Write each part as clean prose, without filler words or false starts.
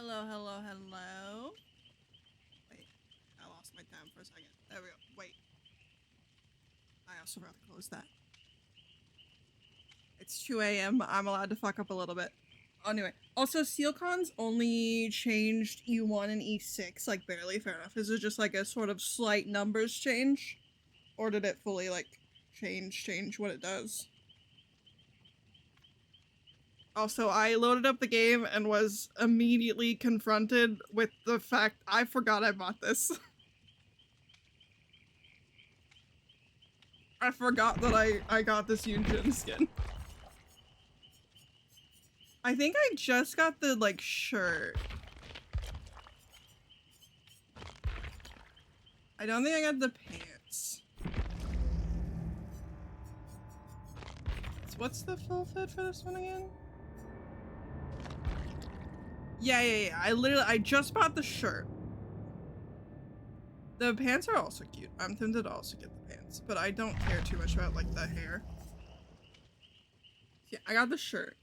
Hello, hello, hello. Wait, I lost my tab for a second. There we go. Wait. I also forgot to close that. It's 2 a.m. I'm allowed to fuck up a little bit. Anyway, also SealCon's only changed E1 and E6, like barely, fair enough. Is it just like a sort of slight numbers change? Or did it fully like change what it does? Also, I loaded up the game and was immediately confronted with the fact I forgot I bought this. I forgot that I got this Yunjin skin. I think I just got the, like, shirt. I don't think I got the pants. So what's the full fit for this one again? Yeah. I just bought the shirt. The pants are also cute. I'm tempted to also get the pants, but I don't care too much about, like, the hair. Yeah, I got the shirt.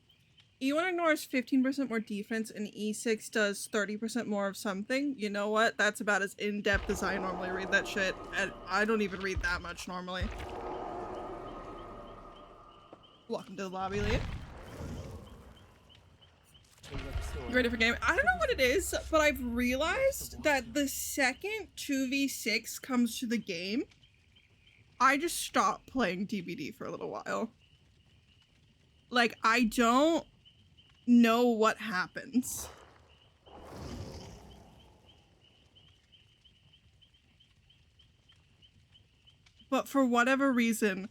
E1 ignores 15% more defense and E6 does 30% more of something. You know what? That's about as in-depth as I normally read that shit. And I don't even read that much normally. Welcome to the lobby, Lee. You ready for game? I don't know what it is, but I've realized that the second 2v6 comes to the game, I just stop playing DBD for a little while. Like, I don't know what happens. But for whatever reason,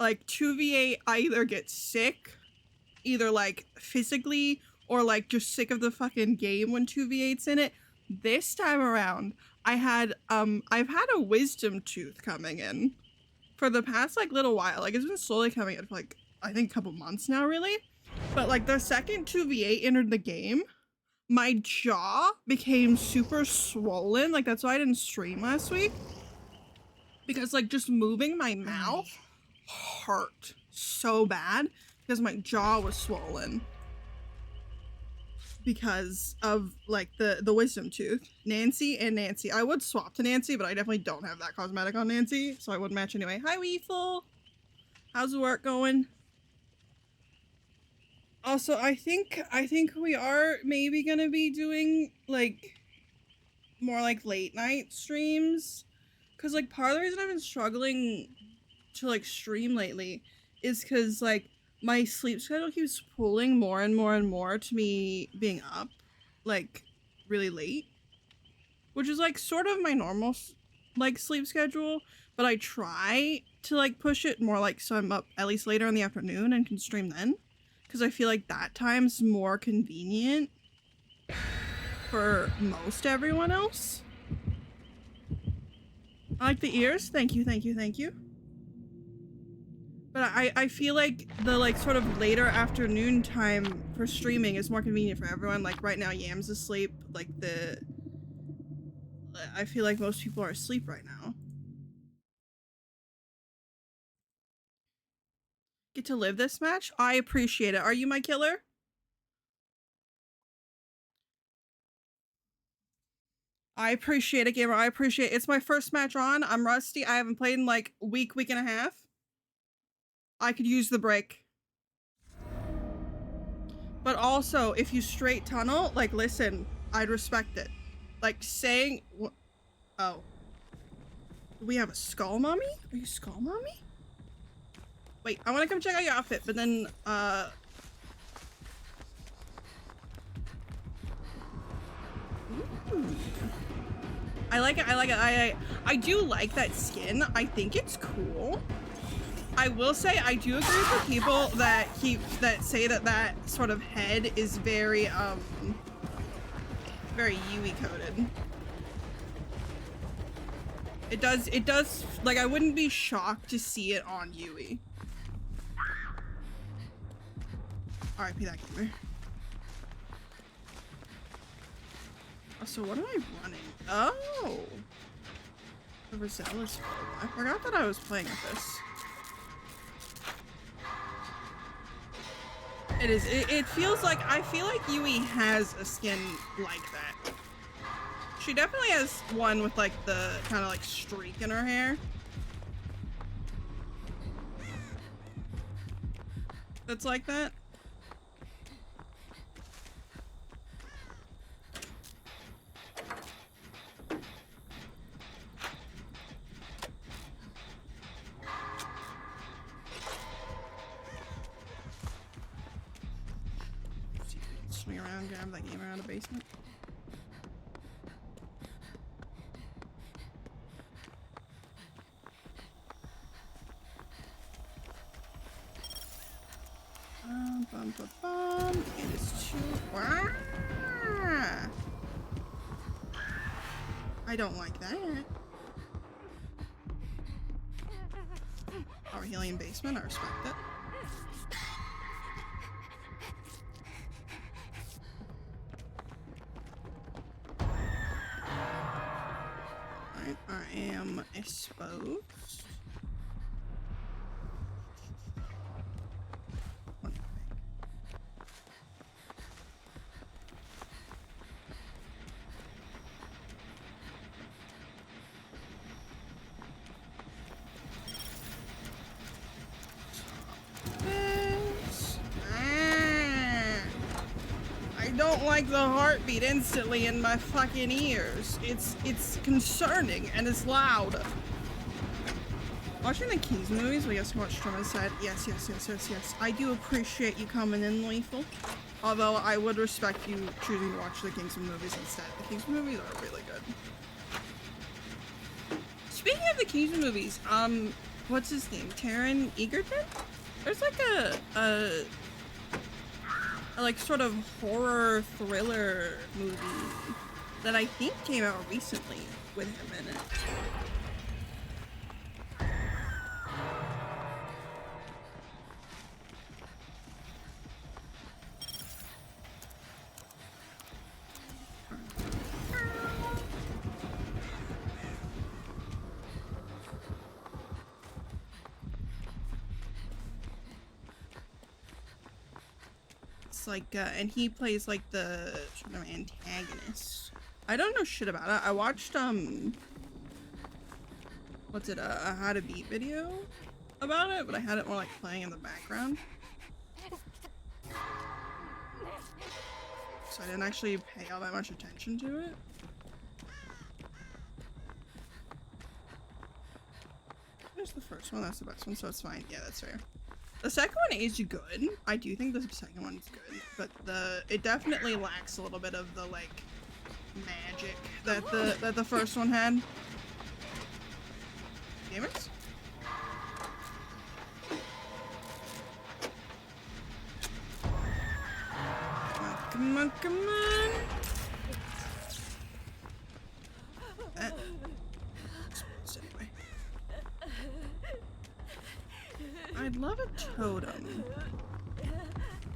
like 2v8, I either get sick, either like physically or like just sick of the fucking game when 2v8's in it. This time around, I've had a wisdom tooth coming in for the past like little while. Like it's been slowly coming in for like I think a couple months now, really. But like the second 2v8 entered the game, my jaw became super swollen. Like that's why I didn't stream last week. Because like just moving my mouth hurt so bad because my jaw was swollen because of like the wisdom tooth. Nancy. I would swap to Nancy, but I definitely don't have that cosmetic on Nancy, so I wouldn't match anyway. Hi Weeful. How's the work going? Also, I think we are maybe gonna be doing like more like late night streams. Cause like part of the reason I've been struggling to like stream lately is because like my sleep schedule keeps pulling more and more to me being up like really late, which is like sort of my normal like sleep schedule, but I try to like push it more like so I'm up at least later in the afternoon and can stream then, because I feel like that time's more convenient for most everyone else. I like the ears. Thank you. But I feel like the like sort of later afternoon time for streaming is more convenient for everyone. Like right now Yam's asleep. Like I feel like most people are asleep right now. Get to live this match? I appreciate it. Are you my killer? I appreciate it, gamer. I appreciate it. It's my first match on. I'm rusty. I haven't played in like a week and a half. I could use the break. But also, if you straight tunnel, like, listen, I'd respect it. Like, saying... Oh. Do we have a skull mummy? Are you skull mummy? Wait, I want to come check out your outfit, but then, Ooh. I like it. I do like that skin. I think it's cool. I will say I do agree with the people that say that sort of head is very very Yui coded. It does like I wouldn't be shocked to see it on Yui. R.I.P. that gamer. So what am I running? Oh, the Rosella's. I forgot that I was playing with this. It is. It feels like, I feel like Yui has a skin like that. She definitely has one with like the kind of like streak in her hair. That's like that. Swing around, grab that game around the basement. Bum, bum, bum. It is too. Ah! I don't like that. Our helium basement, I respect it. Alright, I am exposed. Like the heartbeat instantly in my fucking ears. It's concerning and it's loud. Watching the Kings movies, we just watched from his side. Yes. I do appreciate you coming in, Lethal. Although I would respect you choosing to watch the Kingsman movies instead. The Kingsman movies are really good. Speaking of the Kingsman movies, what's his name? Taron Egerton? There's like a like sort of horror thriller movie that I think came out recently with him in it. Like and he plays like the sort of antagonist. I don't know shit about it. I watched what's it, a how to beat video about it, but I had it more like playing in the background, so I didn't actually pay all that much attention to it. There's the first one, that's the best one, so it's fine. Yeah, that's fair. The second one is good. I do think the second one is good, but it definitely lacks a little bit of the like magic that the first one had. Gamers? Come on, come on. Anyway. I'd love a totem,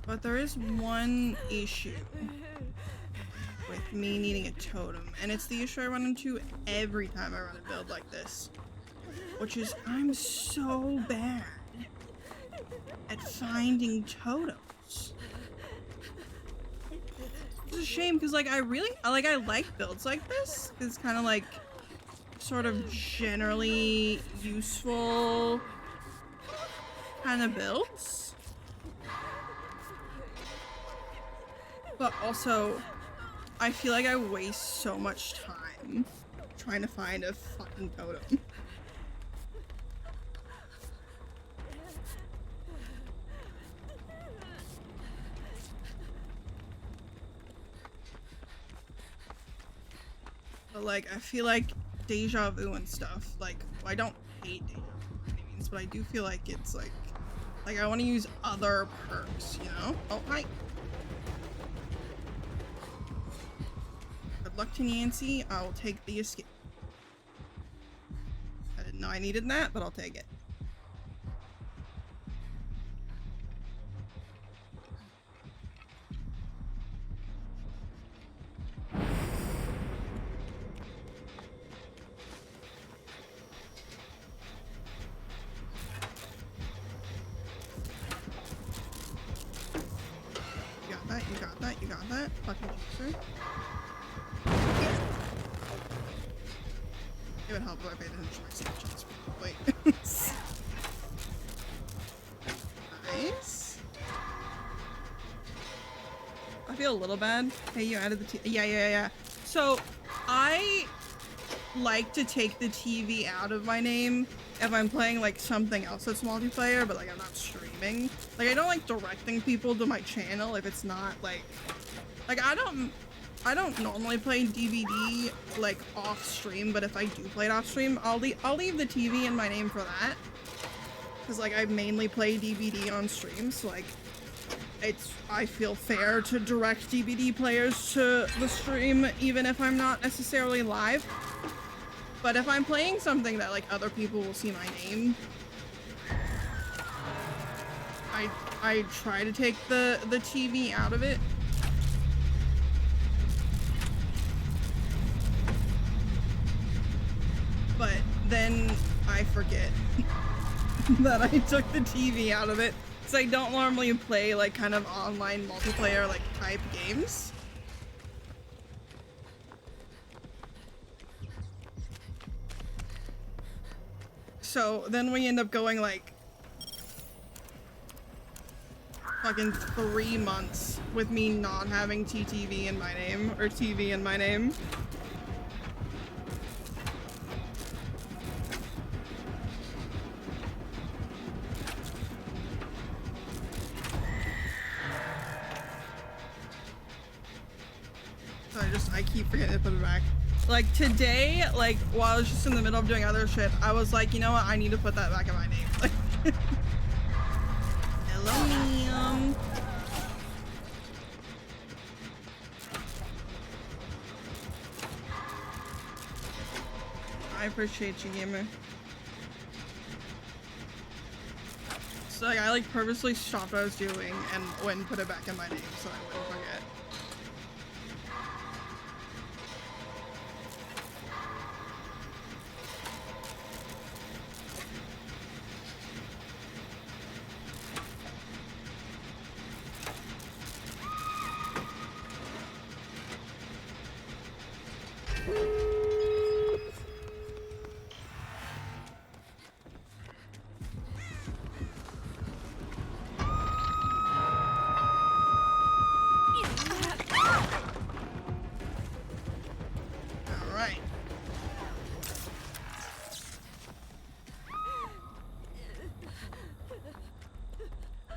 but there is one issue with me needing a totem, and it's the issue I run into every time I run a build like this, which is I'm so bad at finding totems. It's a shame because like I like builds like this. It's kind of like sort of generally useful kind of builds, but also I feel like I waste so much time trying to find a fucking totem. But like I feel like deja vu and stuff, like I don't hate deja vu by any means, but I do feel like it's like I want to use other perks, you know? Oh, hi. Good luck to Nancy. I'll take the escape. I didn't know I needed that, but I'll take it. that fucking juicer. It would help if I paid attention to my snapshots. Wait. Nice. I feel a little bad. Hey, you added the yeah. So, I like to take the TV out of my name if I'm playing like something else that's multiplayer, but like I'm not streaming. Like I don't like directing people to my channel if it's not like I don't normally play DVD like off stream, but if I do play it off stream, I'll leave the TV in my name for that. Cause like I mainly play DVD on stream, so like I feel fair to direct DVD players to the stream even if I'm not necessarily live. But if I'm playing something that like other people will see my name, I try to take the TV out of it. But then I forget that I took the TV out of it. Because I don't normally play like kind of online multiplayer like type games. So then we end up going like fucking 3 months with me not having TTV in my name or TV in my name. So I keep forgetting to put it back. Like today, like while I was just in the middle of doing other shit, I was like, you know what? I need to put that back in my name. Like, hello, Liam. I appreciate you, gamer. So like, I like purposely stopped what I was doing and went and put it back in my name so I wouldn't forget.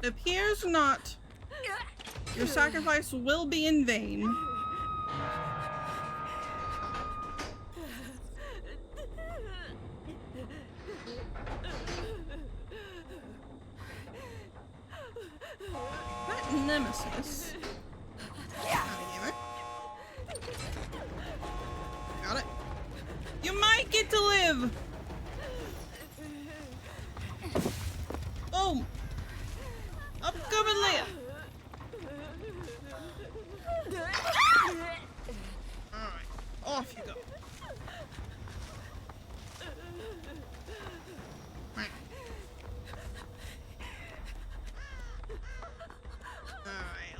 It appears not. Your sacrifice will be in vain. That nemesis. Got it. You might get to live. Boom. Up, come and live. Alright, off you go. Alright,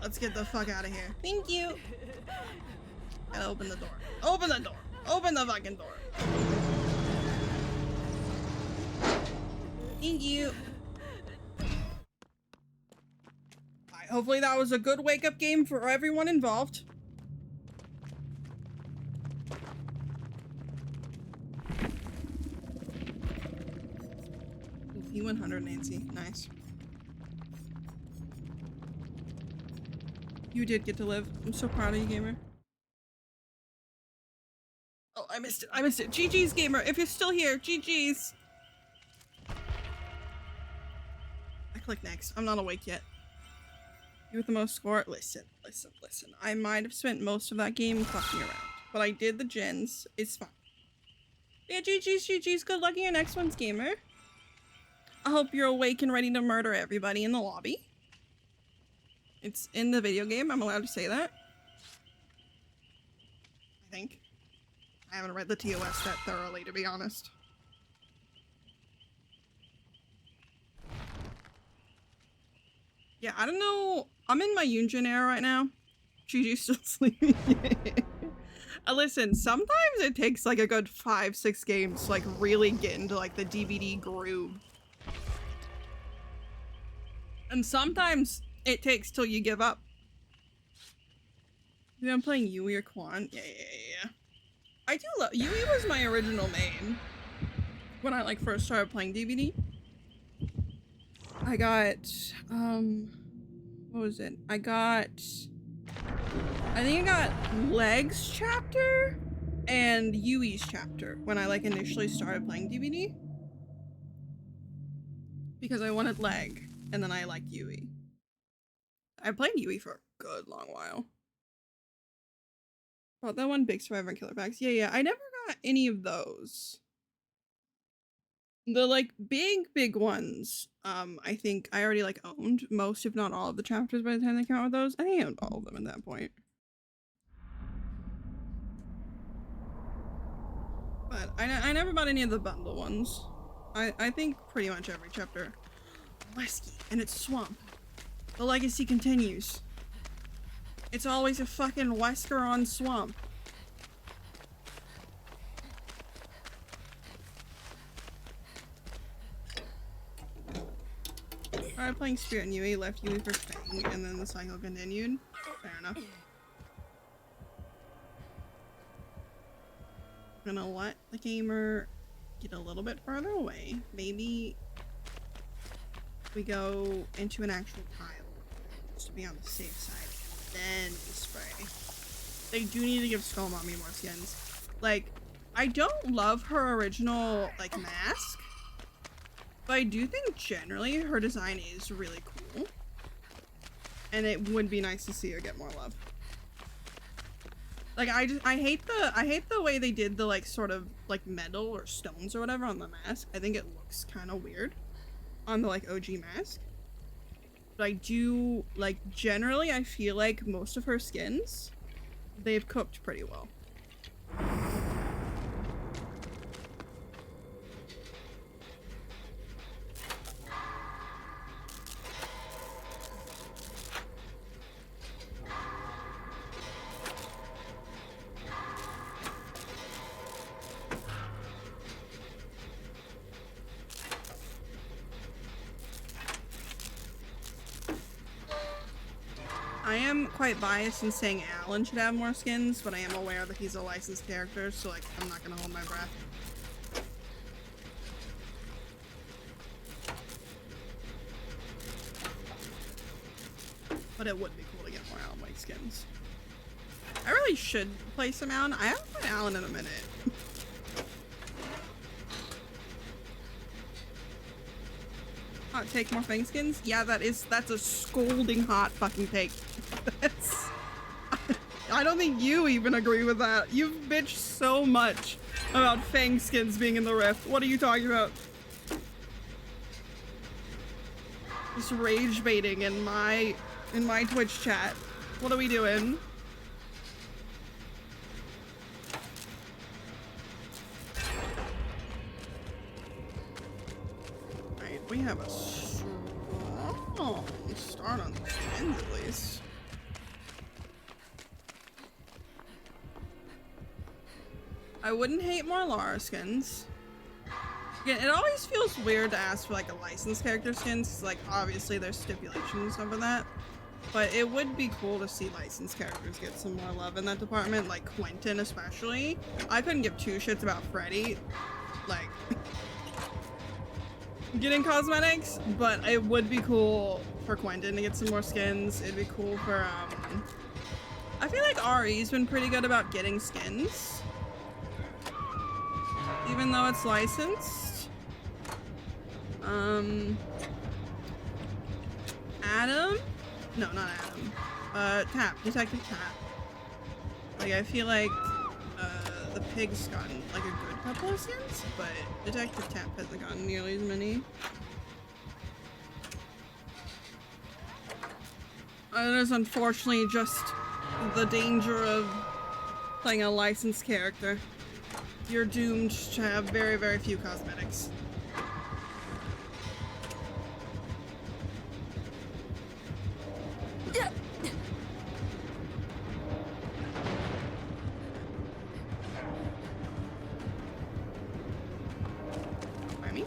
let's get the fuck out of here. Thank you. Gotta open the door. Open the door. Open the fucking door. Thank you. Hopefully that was a good wake-up game for everyone involved. P100, Nancy. Nice. You did get to live. I'm so proud of you, gamer. Oh, I missed it. I missed it. GG's, gamer. If you're still here, GG's. I click next. I'm not awake yet. You with the most score? Listen. I might have spent most of that game fucking around, but I did the gens. It's fine. Yeah, GG's. Good luck in your next one's, gamer. I hope you're awake and ready to murder everybody in the lobby. It's in the video game. I'm allowed to say that. I think. I haven't read the TOS that thoroughly, to be honest. Yeah, I don't know. I'm in my Yunjin era right now. Gigi's still sleeping. Listen, sometimes it takes like a good 5-6 games to like really get into like the DVD groove. And sometimes it takes till you give up. Yeah, I'm playing Yui or Quan. Yeah. I do love Yui was my original main when I like first started playing DVD. I got what was it? I think I got Legs chapter and Yui's chapter when I like initially started playing DVD. Because I wanted Leg and then I liked Yui. I played Yui for a good long while. Bought that one, Big Survivor and Killer Packs. Yeah. I never got any of those. The like big ones, I think I already like owned most, if not all of the chapters by the time they came out with those. I think I owned all of them at that point. But I never bought any of the bundle ones. I think pretty much every chapter. Lesky and its swamp. The legacy continues. It's always a fucking Weskeron swamp. Started playing Spirit and Yui, left Yui for Fang, and then the cycle continued. Fair enough. I'm gonna let the gamer get a little bit further away. Maybe we go into an actual tile, just to be on the safe side. Then we spray. They do need to give Skull Mommy more skins. Like, I don't love her original, like, mask. But I do think generally her design is really cool. And it would be nice to see her get more love. Like I hate the way they did the like sort of like metal or stones or whatever on the mask. I think it looks kind of weird on the like OG mask. But I do like generally I feel like most of her skins they've cooked pretty well. I am quite biased in saying Alan should have more skins, but I am aware that he's a licensed character, so like I'm not gonna hold my breath. But it would be cool to get more Alan-like skins. I really should play some Alan. I haven't played Alan in a minute. Hot take, more Fang skins? Yeah, that's a scolding hot fucking take. I don't think you even agree with that. You've bitched so much about Fang skins being in the Rift. What are you talking about? Just rage baiting in my Twitch chat. What are we doing? Right, we have a strong start on the skins at least. I wouldn't hate more Lara skins. Again, it always feels weird to ask for like a licensed character skins, because like obviously there's stipulations over that. But it would be cool to see licensed characters get some more love in that department, like Quentin especially. I couldn't give two shits about Freddy, like, getting cosmetics, but it would be cool for Quentin to get some more skins. It'd be cool for, I feel like RE's been pretty good about getting skins, even though it's licensed. Adam? No, not Adam. Tap. Detective Tap. Like, I feel like, the pig's gotten, like, a good couple of skins, but Detective Tap hasn't gotten nearly as many. There's unfortunately just the danger of playing a licensed character. You're doomed to have very, very few cosmetics. me.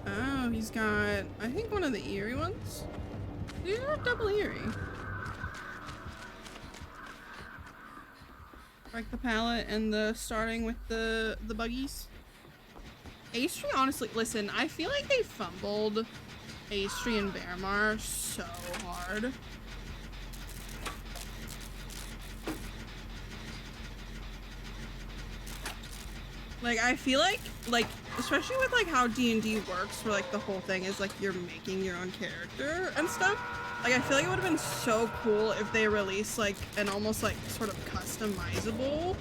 Oh, he's got, I think, one of the eerie ones. These are double eerie. Like the palette and the starting with the buggies. Ace Tree, honestly, listen, I feel like they fumbled Ace Tree and Bearmar so hard. Like, I feel like, especially with, like, how D&D works, where, like, the whole thing is, like, you're making your own character and stuff. Like, I feel like it would have been so cool if they released, like, an almost, like, sort of customizable,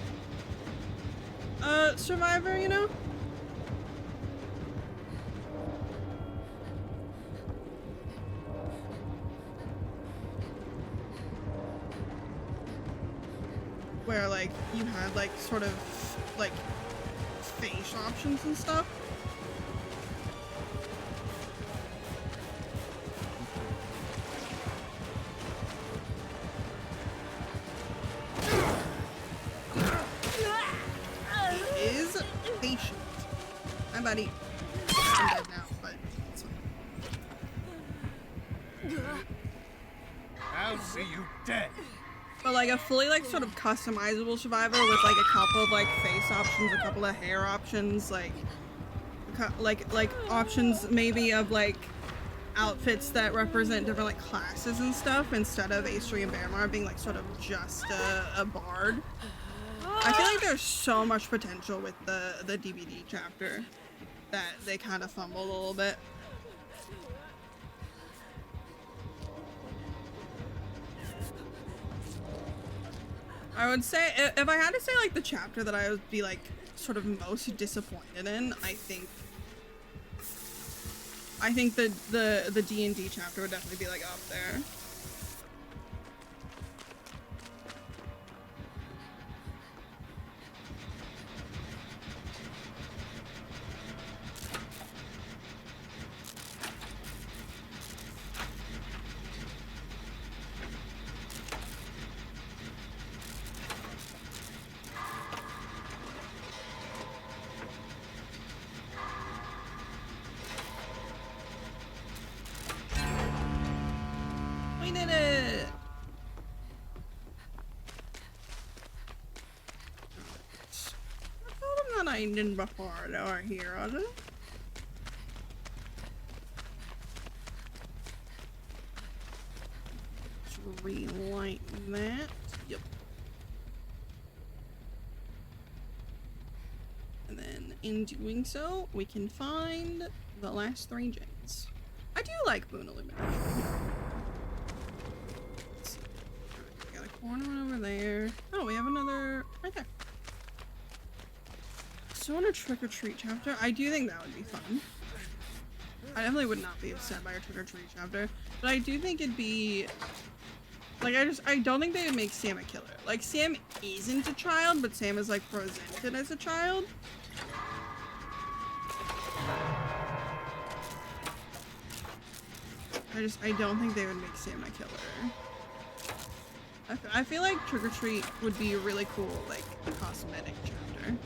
Survivor, you know? Where, like, you had, like, sort of, like, face options and stuff. He is patient. Hi, buddy. I'm dead now, but it's fine. I'll see you dead. But like a fully like sort of customizable Survivor with like a couple of like face options, a couple of hair options, like options maybe of like outfits that represent different like classes and stuff, instead of Ace Tree and Bearmar being like sort of just a bard. I feel like there's so much potential with the DVD chapter that they kind of fumbled a little bit. I would say, if I had to say like the chapter that I would be like sort of most disappointed in, I think the D&D chapter would definitely be like up there. We did it! I told him that I didn't before our heroes. Just relight that. Yep. And then in doing so, we can find the last 3 gens. I do like Boon Illumination. We got a corner one over there. Oh, we have another right there. So in a Trick or Treat chapter, I do think that would be fun. I definitely would not be upset by a Trick or Treat chapter, but I do think it'd be like, I don't think they would make Sam a killer. Like, Sam isn't a child, but Sam is like presented as a child. I don't think they would make Sam a killer. I feel like Trick or Treat would be a really cool, like, cosmetic chapter.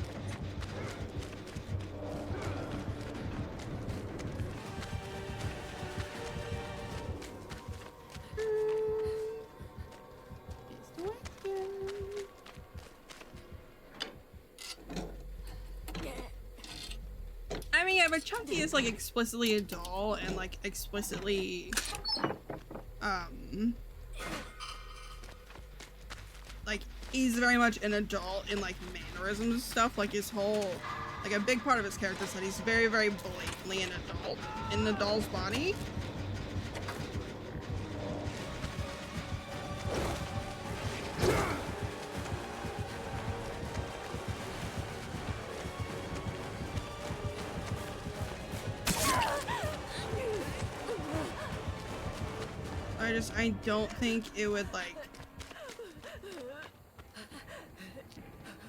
I mean, yeah, but Chunky is like explicitly a doll and like explicitly, like he's very much an adult in like mannerisms and stuff. Like his whole, like a big part of his character is that he's very, very blatantly an adult in the doll's body. I don't think it would like,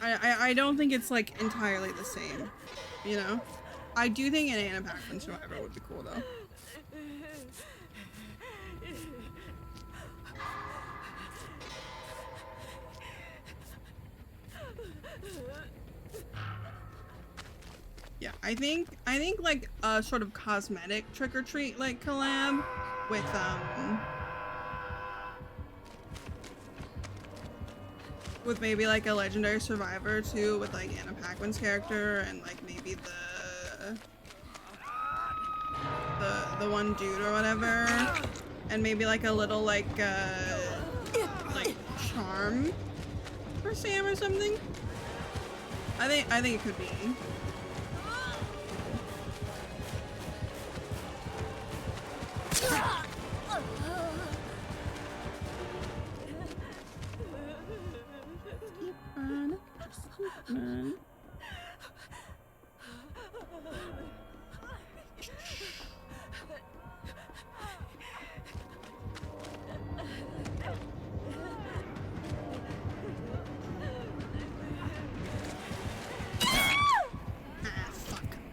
I don't think it's like entirely the same, you know? I do think an Anna Paquin Survivor would be cool though. Yeah, I think like a sort of cosmetic trick or treat like collab with maybe like a legendary survivor too, with like Anna Paquin's character and like maybe the one dude or whatever, and maybe like a little like charm for Sam or something. I think it could be.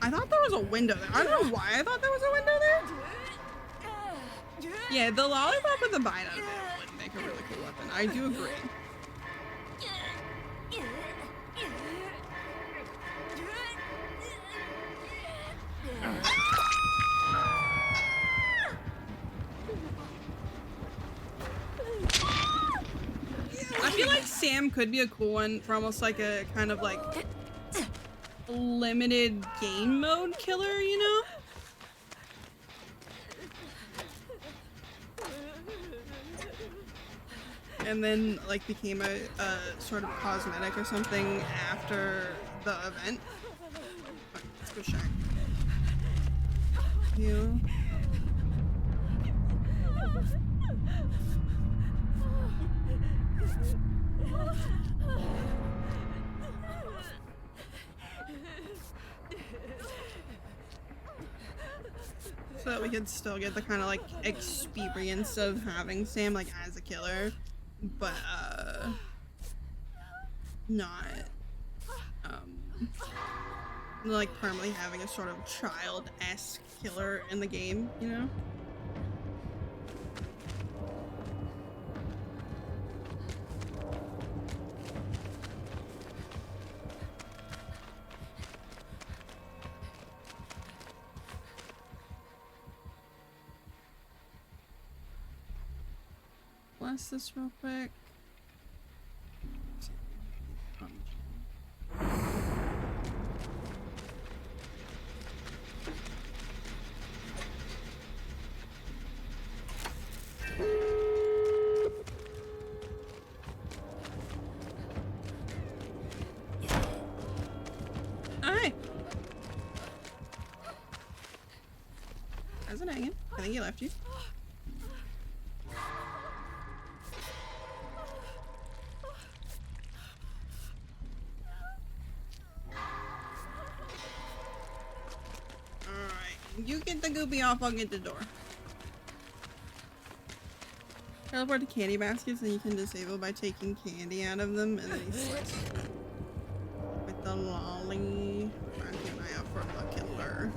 I thought there was a window there. I don't know why I thought there was a window there. Yeah, the lollipop with the bite out of it would make a really cool weapon. I do agree. I feel like Sam could be a cool one for almost like a kind of like limited game mode killer, you know? And then like became a sort of cosmetic or something after the event. Okay, let's go check. You. So that we could still get the kind of like experience of having Sam like as a killer, but not like permanently having a sort of child-esque killer in the game, you know? Bless this real quick. Alright. How's it hanging? I think he left you. You get the goopy off, I'll get the door. Teleport to candy baskets and you can disable by taking candy out of them, and then he slips with the lolly. I'm keeping an eye out for a killer.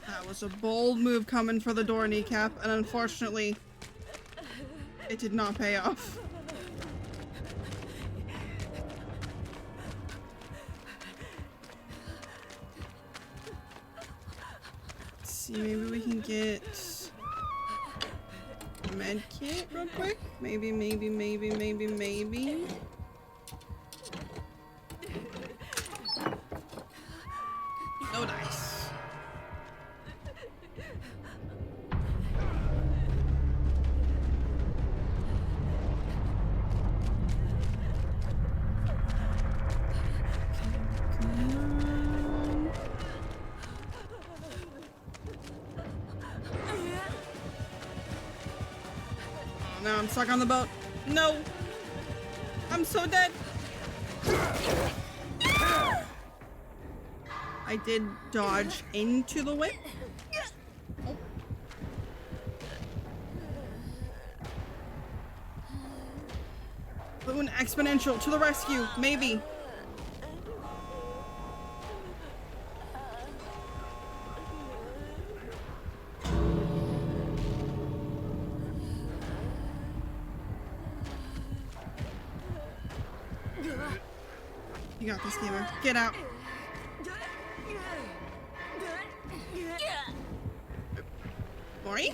That was a bold move coming for the door, Kneecap, and unfortunately, it did not pay off. See, maybe we can get a med kit real quick. Maybe. No dice. Now I'm stuck on the boat. No! I'm so dead! I did dodge into the whip. Oh. Boon exponential to the rescue, maybe. You got this, gamer. Get out. Mori?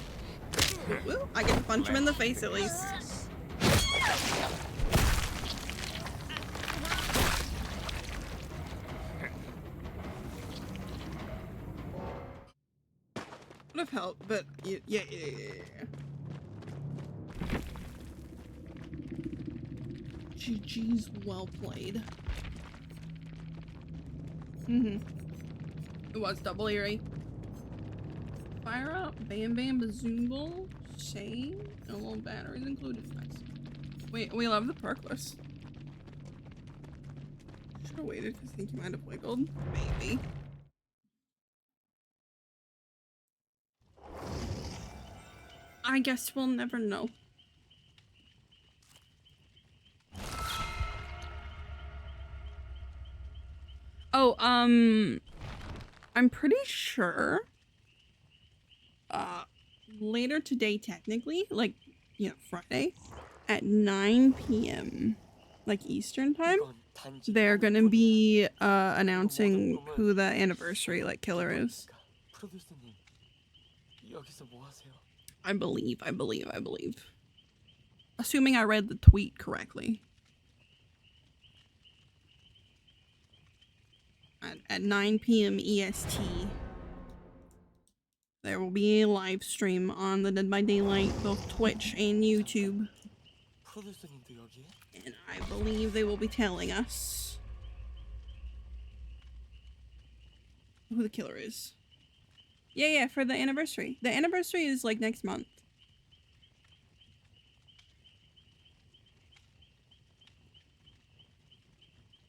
Woo, I get to punch him in the face at least. Would have helped, but yeah. GG's well played. It was double eerie. Fire up, Bam Bam Bazoomble, Shane, and little batteries included. Nice. Wait, we love the perk list. Should have waited because I think you might have wiggled. Maybe. I guess we'll never know. Oh, I'm pretty sure later today, technically, like, you know, Friday at 9 p.m. like Eastern time, they're gonna be announcing who the anniversary like killer is. I believe. Assuming I read the tweet correctly. At 9 p.m. EST, there will be a live stream on the Dead by Daylight, both Twitch and YouTube. And I believe they will be telling us who the killer is. Yeah, for the anniversary. The anniversary is like next month.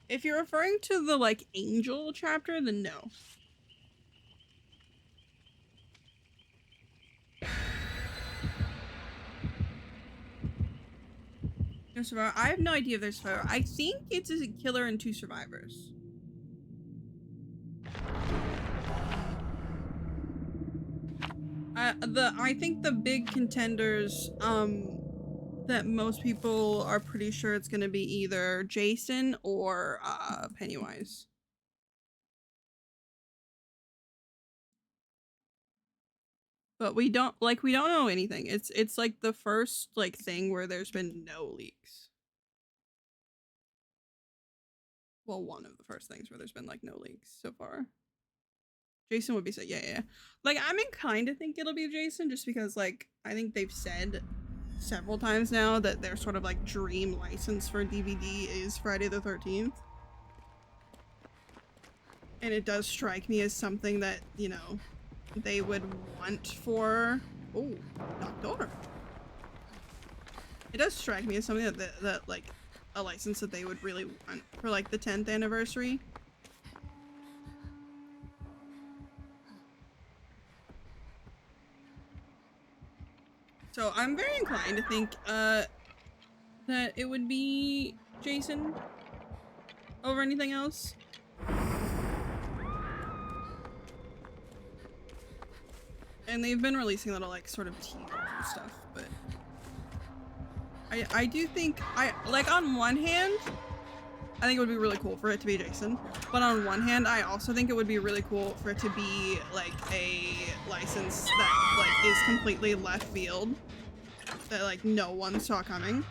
If you're referring to the like Angel chapter, then no. No survivor. I have no idea if there's survivor. I think it's a killer and 2 survivors. I think the big contenders that most people are pretty sure it's gonna be either Jason or Pennywise. But we don't know anything. It's like the first like thing where there's been no leaks. Well, one of the first things where there's been like no leaks so far. Jason would be said, yeah. Like I'm inclined to think it'll be Jason just because like I think they've said several times now that their sort of like dream license for DVD is Friday the 13th. And it does strike me as something that, you know, they would want for... Oh, knocked door. It does strike me as something that like a license that they would really want for like the 10th anniversary. So I'm very inclined to think that it would be Jason over anything else. And they've been releasing little like sort of teasers and stuff, but I do think like on one hand I think it would be really cool for it to be Jason, but on one hand I also think it would be really cool for it to be like a license that like is completely left field that like no one saw coming.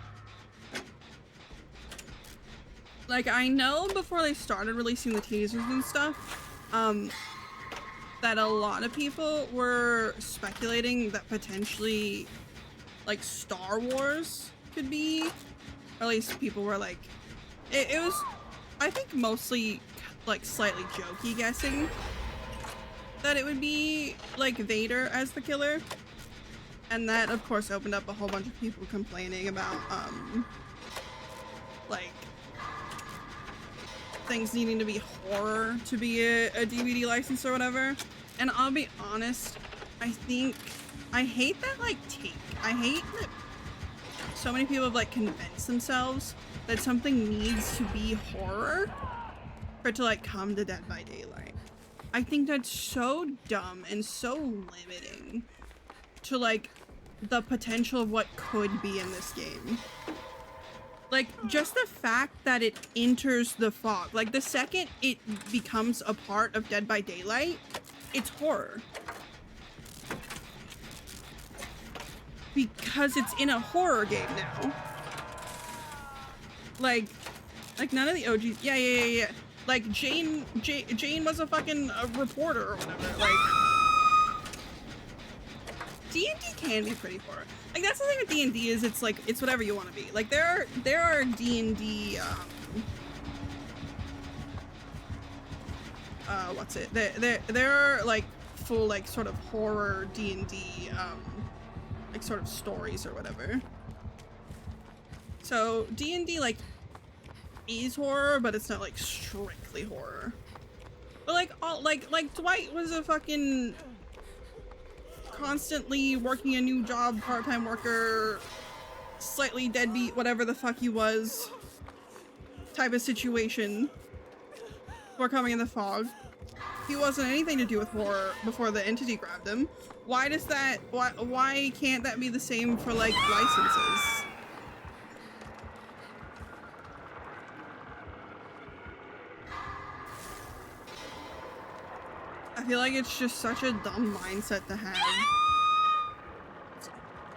Like I know before they started releasing the teasers and stuff that a lot of people were speculating that potentially like Star Wars could be, or at least people were like it was, I think, mostly like slightly jokey guessing that it would be like Vader as the killer, and that of course opened up a whole bunch of people complaining about like things needing to be horror to be a DVD license or whatever. And I'll be honest, I hate that like take. I hate that so many people have like convinced themselves that something needs to be horror for it to like come to Dead by Daylight. I think that's so dumb and so limiting to like the potential of what could be in this game. Like, just the fact that it enters the fog. Like, the second it becomes a part of Dead by Daylight, it's horror. Because it's in a horror game now. Like none of the OGs. Yeah. Like, Jane was a fucking reporter or whatever. Like, D&D can be pretty horror. Like, that's the thing with D&D is it's like, it's whatever you want to be. Like, there are D&D, what's it? There are, like, full, like, sort of horror D&D, like, sort of stories or whatever. So, D&D, like, is horror, but it's not, like, strictly horror. But, like, like, Dwight was a fucking constantly working a new job, part-time worker, slightly deadbeat, whatever the fuck he was, type of situation before coming in the fog. He wasn't anything to do with horror before the entity grabbed him. Why does that, why can't that be the same for, like, licenses? I feel like it's just such a dumb mindset to have.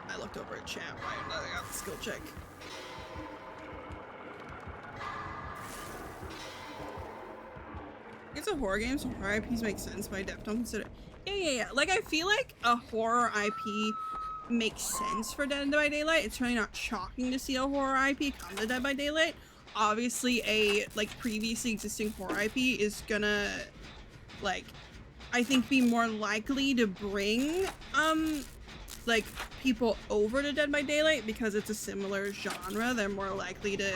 I looked over at chat right I got the skill check. It's a horror game, so horror IPs make sense, but I definitely don't consider. Yeah. Like, I feel like a horror IP makes sense for Dead by Daylight. It's really not shocking to see a horror IP come to Dead by Daylight. Obviously, a like previously existing horror IP is gonna, like, I think be more likely to bring like people over to Dead by Daylight because it's a similar genre. They're more likely to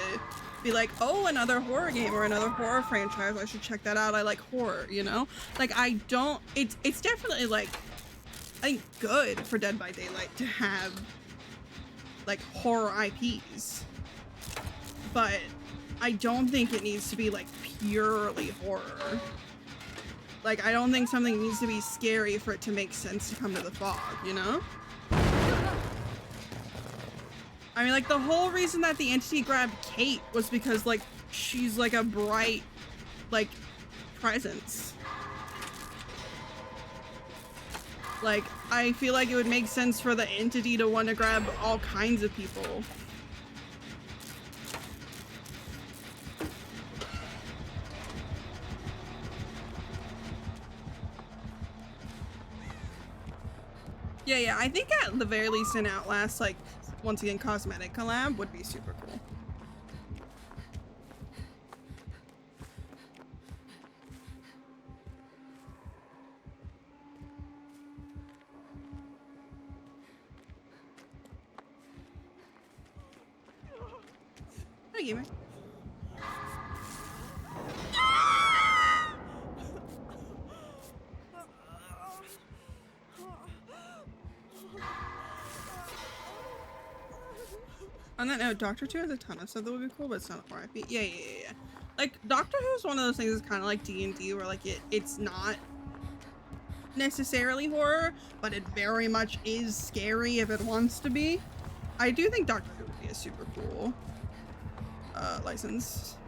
be like, oh, another horror game or another horror franchise, I should check that out, I like horror, you know? Like, I don't, it's definitely, like, I think good for Dead by Daylight to have like horror IPs, but I don't think it needs to be like purely horror. Like, I don't think something needs to be scary for it to make sense to come to the fog, you know? I mean, like, the whole reason that the entity grabbed Kate was because, like, she's, like, a bright, like, presence. Like, I feel like it would make sense for the entity to want to grab all kinds of people. Yeah, I think at the very least in Outlast, like, once again, cosmetic collab would be super cool. Hi, gamer. On that note, Doctor Who has a ton of stuff that would be cool, but it's not a horror IP. Yeah. Like, Doctor Who is one of those things that's kind of like D&D, where, like, it's not necessarily horror, but it very much is scary if it wants to be. I do think Doctor Who would be a super cool license.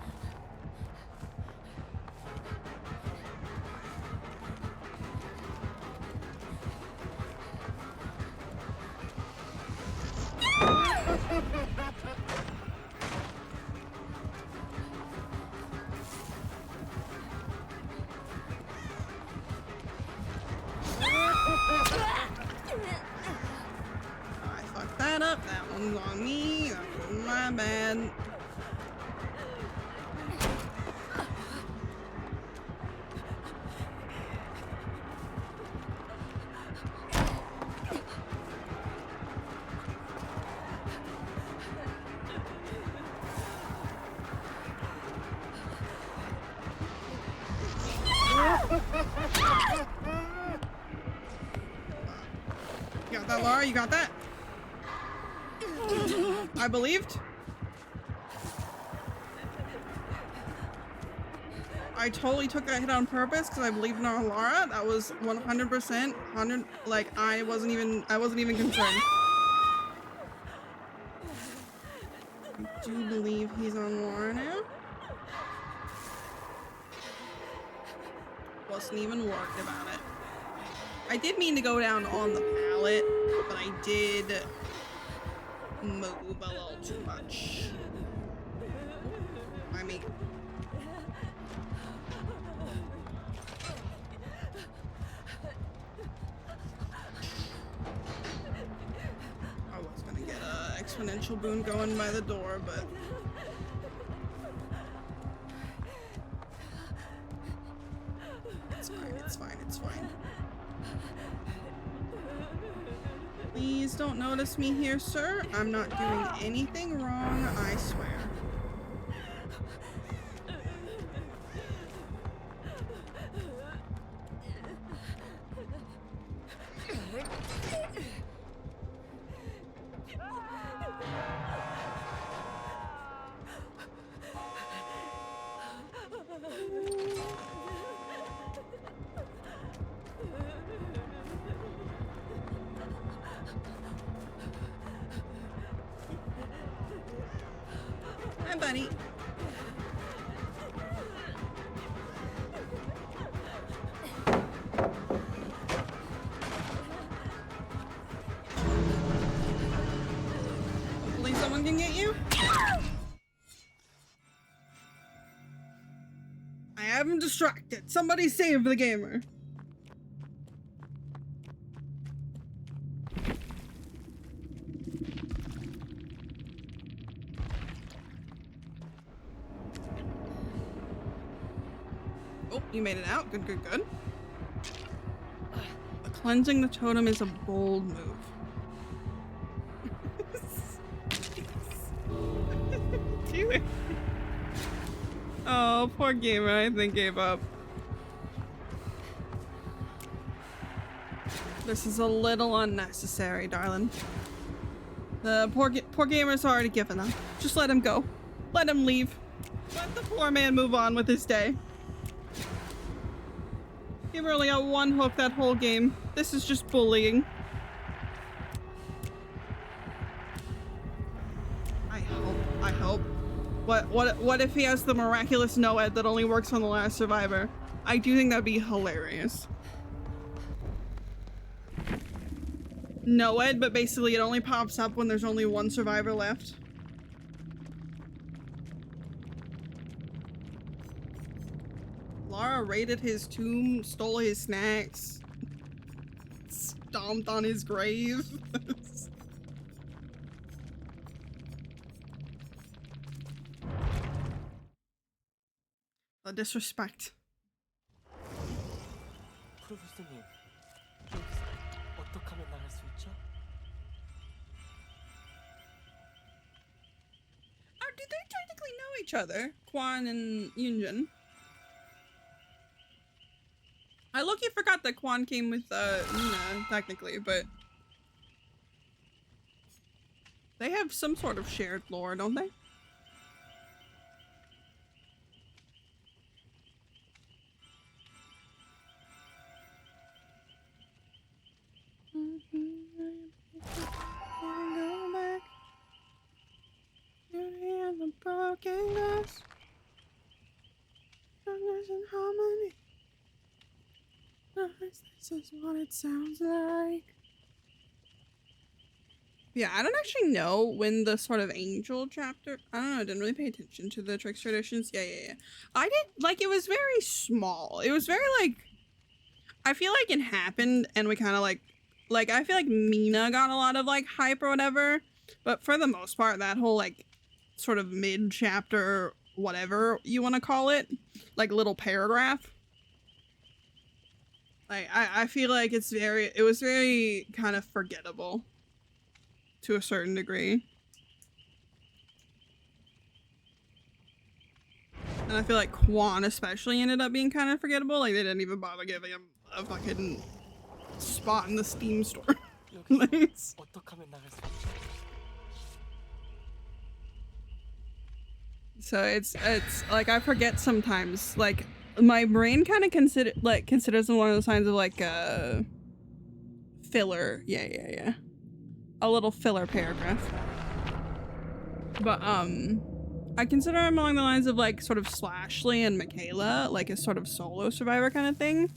I fucked that up. That one's on me. That was my bad. You got that, Laura? You got that? I believed. I totally took that hit on purpose because I believed in our Laura. That was 100%, 100. Like, I wasn't even concerned. do believe he's on war now. Wasn't even worried about it. I did mean to go down on the pallet, but I did move a little too much. I mean, I was gonna get an exponential boon going by the door, but it's fine, it's fine, it's fine. Please don't notice me here, sir. I'm not doing anything wrong, I swear. Hi, buddy. Hopefully someone can get you. I have him distracted. Somebody save the gamer. Oh, you made it out. Good, good, good. Cleansing the totem is a bold move. Oh, poor gamer, I think gave up. This is a little unnecessary, darling. The poor gamer's already given up. Just let him go. Let him leave. Let the poor man move on with his day. Gamer only got one hook that whole game. This is just bullying. I hope. What if he has the miraculous Noed that only works on the last survivor? I do think that'd be hilarious. Noed, but basically it only pops up when there's only one survivor left. Lara raided his tomb, stole his snacks, stomped on his grave. The disrespect. 프로페서님, 여기서 어떻게 하면 나갈 수 있죠? Oh, do they technically know each other? Quan and Yunjin. I low-key forgot that Quan came with Nina, technically, but they have some sort of shared lore, don't they? Go back. Beauty and the broken glass. Darkness and harmony. This is what it sounds like. Yeah, I don't actually know when the sort of angel chapter. I don't know. I didn't really pay attention to the Trickster editions. Yeah. I did, like, it was very small. It was very, like, I feel like it happened and we kind of, like, I feel like Mina got a lot of, like, hype or whatever. But for the most part, that whole, like, sort of mid-chapter, whatever you want to call it, like, little paragraph. Like, I feel like it was very kind of forgettable. To a certain degree. And I feel like Quan especially ended up being kind of forgettable. Like, they didn't even bother giving him a fucking spot in the Steam store. Like, so it's like I forget sometimes. Like, my brain kind of considers them one of the signs of like filler. Yeah. A little filler paragraph. But I consider him along the lines of like sort of Slashley and Michaela, like a sort of solo survivor kind of thing.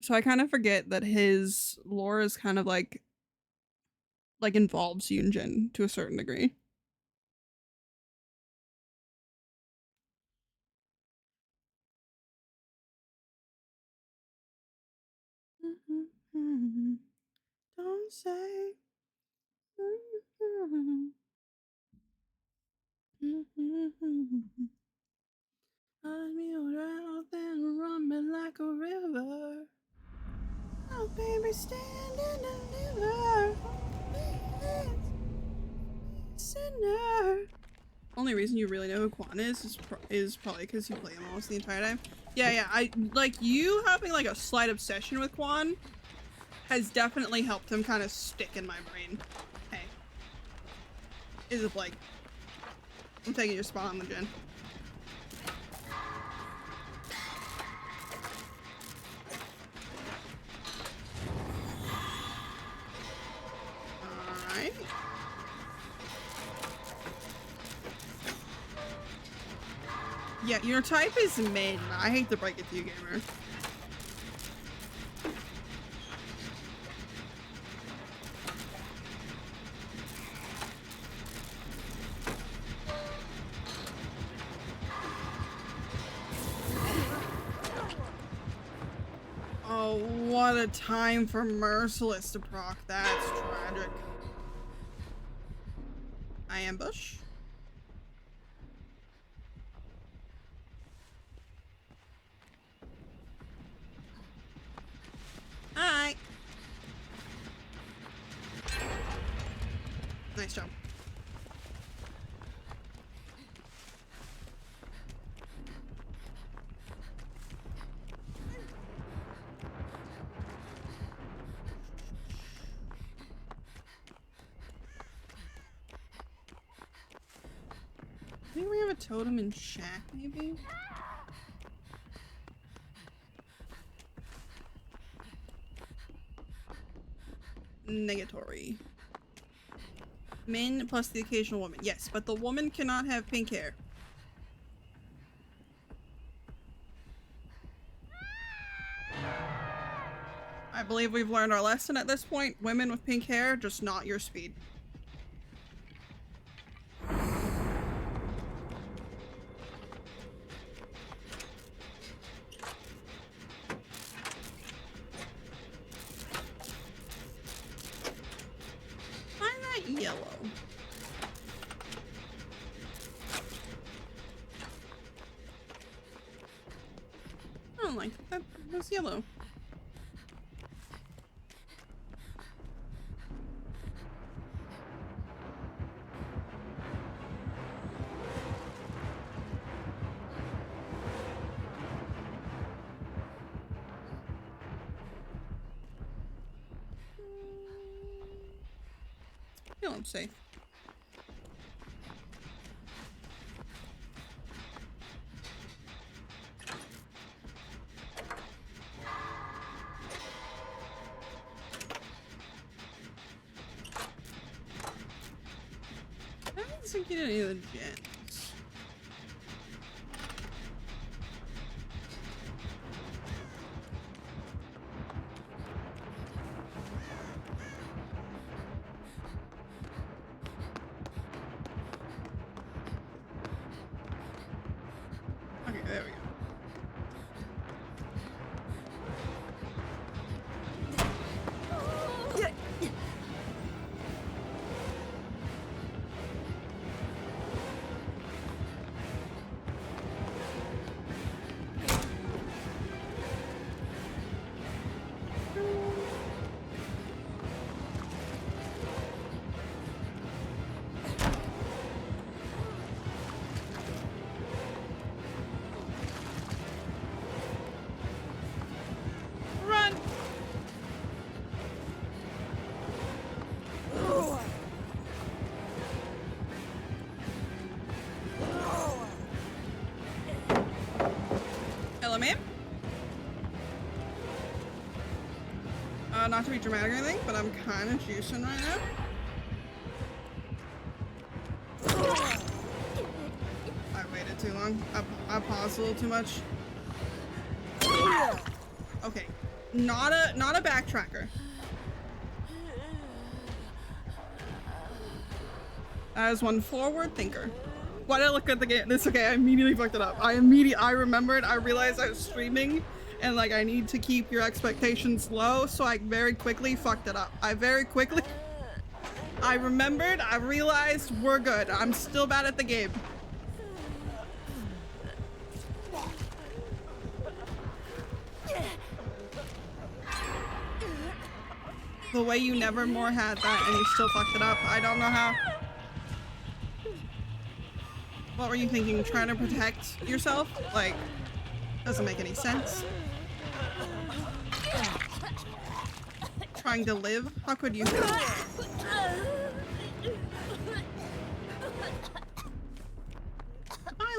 So I kind of forget that his lore is kind of like involves Yunjin to a certain degree. Don't say. Run me around and run me like a river. Oh, baby, stand and deliver. Sinner. Only reason you really know who Quan is probably because you play him almost the entire time. Yeah. I like you having like a slight obsession with Quan has definitely helped him kind of stick in my brain. Hey, is it Blake? I'm taking your spot on the gen. Alright. Yeah, your type is mid. I hate to break it to you, gamer. Oh, what a time for Merciless to proc. That's tragic. I ambush. Alright. Nice job. I think we have a totem in Shack, maybe? Negatory. Men plus the occasional woman. Yes, but the woman cannot have pink hair. I believe we've learned our lesson at this point. Women with pink hair, just not your speed. Yellow. I don't like that. That's yellow. Feel unsafe. I don't think you did any of the gens. Okay, there we go. Run! Hello, ma'am. Not to be dramatic or anything, but I'm kind of juicing right now. wrong. I paused a little too much. Okay. Not a backtracker. As one forward thinker. Why did I look at the game? It's okay, I immediately fucked it up. I remembered, I realized I was streaming and like I need to keep your expectations low, so I very quickly fucked it up. I remembered, I realized we're good. I'm still bad at the game. The way you never more had that and you still fucked it up. I don't know how. What were you thinking? Trying to protect yourself? Like, doesn't make any sense. Trying to live? How could you? Bye,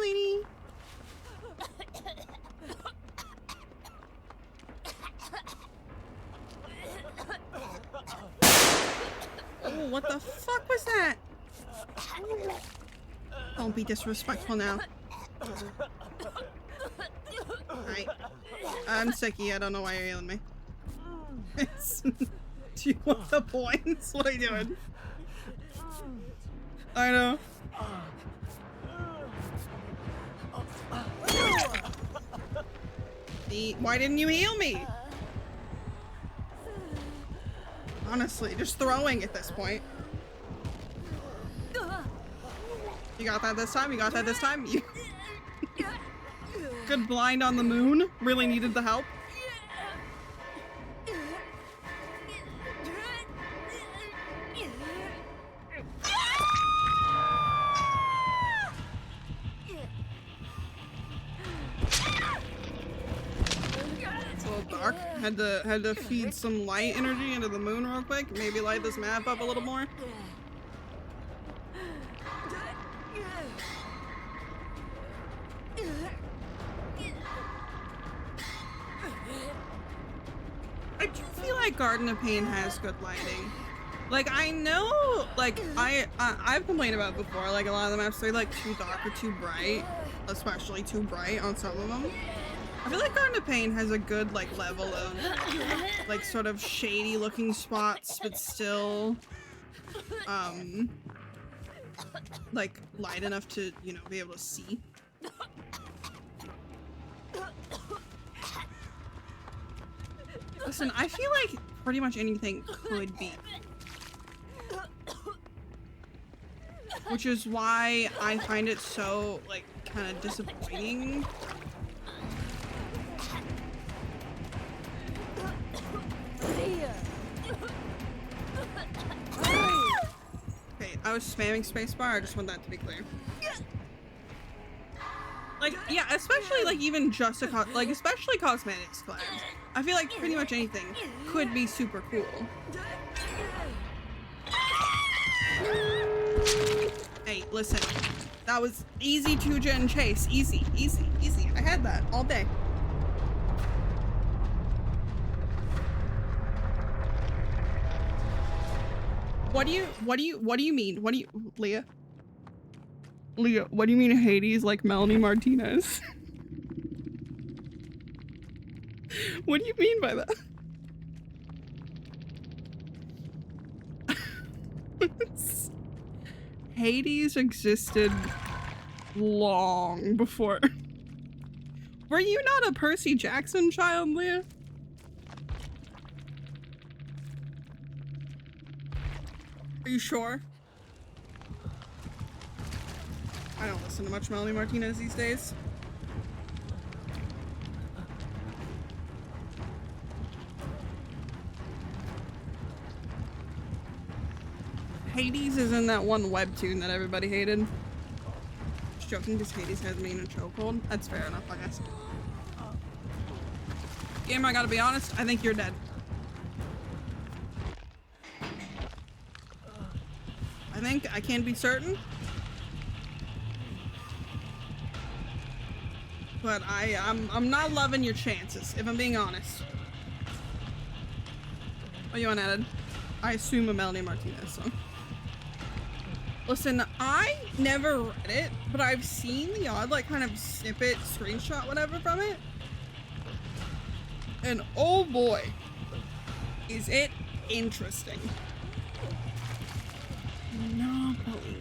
lady. Oh, what the fuck was that? Don't be disrespectful now. Alright. I'm sicky. I don't know why you're yelling at me. Do you want the points? What are you doing? I know. Why didn't you heal me? Honestly, just throwing at this point. You got that this time? You got that this time? You good blind on the moon. Really needed the help. It's a little dark. Had to feed some light energy into the moon real quick. Maybe light this map up a little more. I do feel like Garden of Pain has good lighting. Like, I know, like, I've complained about it before, like, a lot of the maps, they're, like, too dark or too bright, especially too bright on some of them. I feel like Garden of Pain has a good, like, level of, like, sort of shady-looking spots, but still, like, light enough to, you know, be able to see. Listen, I feel like pretty much anything could be. Which is why I find it so, like, kind of disappointing. Okay, I was spamming spacebar, I just want that to be clear. Like, yeah, especially, like, even just a like, especially cosmetics collabs. I feel like pretty much anything could be super cool. Hey, listen. That was easy 2-gen chase. Easy, easy, easy. I had that all day. What do you mean? Leah? Leah, what do you mean Hades like Melanie Martinez? What do you mean by that? Hades existed long before. Were you not a Percy Jackson child, Leah? Are you sure? I don't listen to much Melanie Martinez these days. Hades is in that one webtoon that everybody hated. Just joking, because Hades has me in a chokehold. That's fair enough, I guess. Game, I gotta be honest, I think you're dead. I can't be certain. But I'm not loving your chances, if I'm being honest. What you want added? I assume a Melanie Martinez song. Listen, I never read it, but I've seen the odd like kind of snippet, screenshot, whatever from it. And oh boy, is it interesting. Monopoly.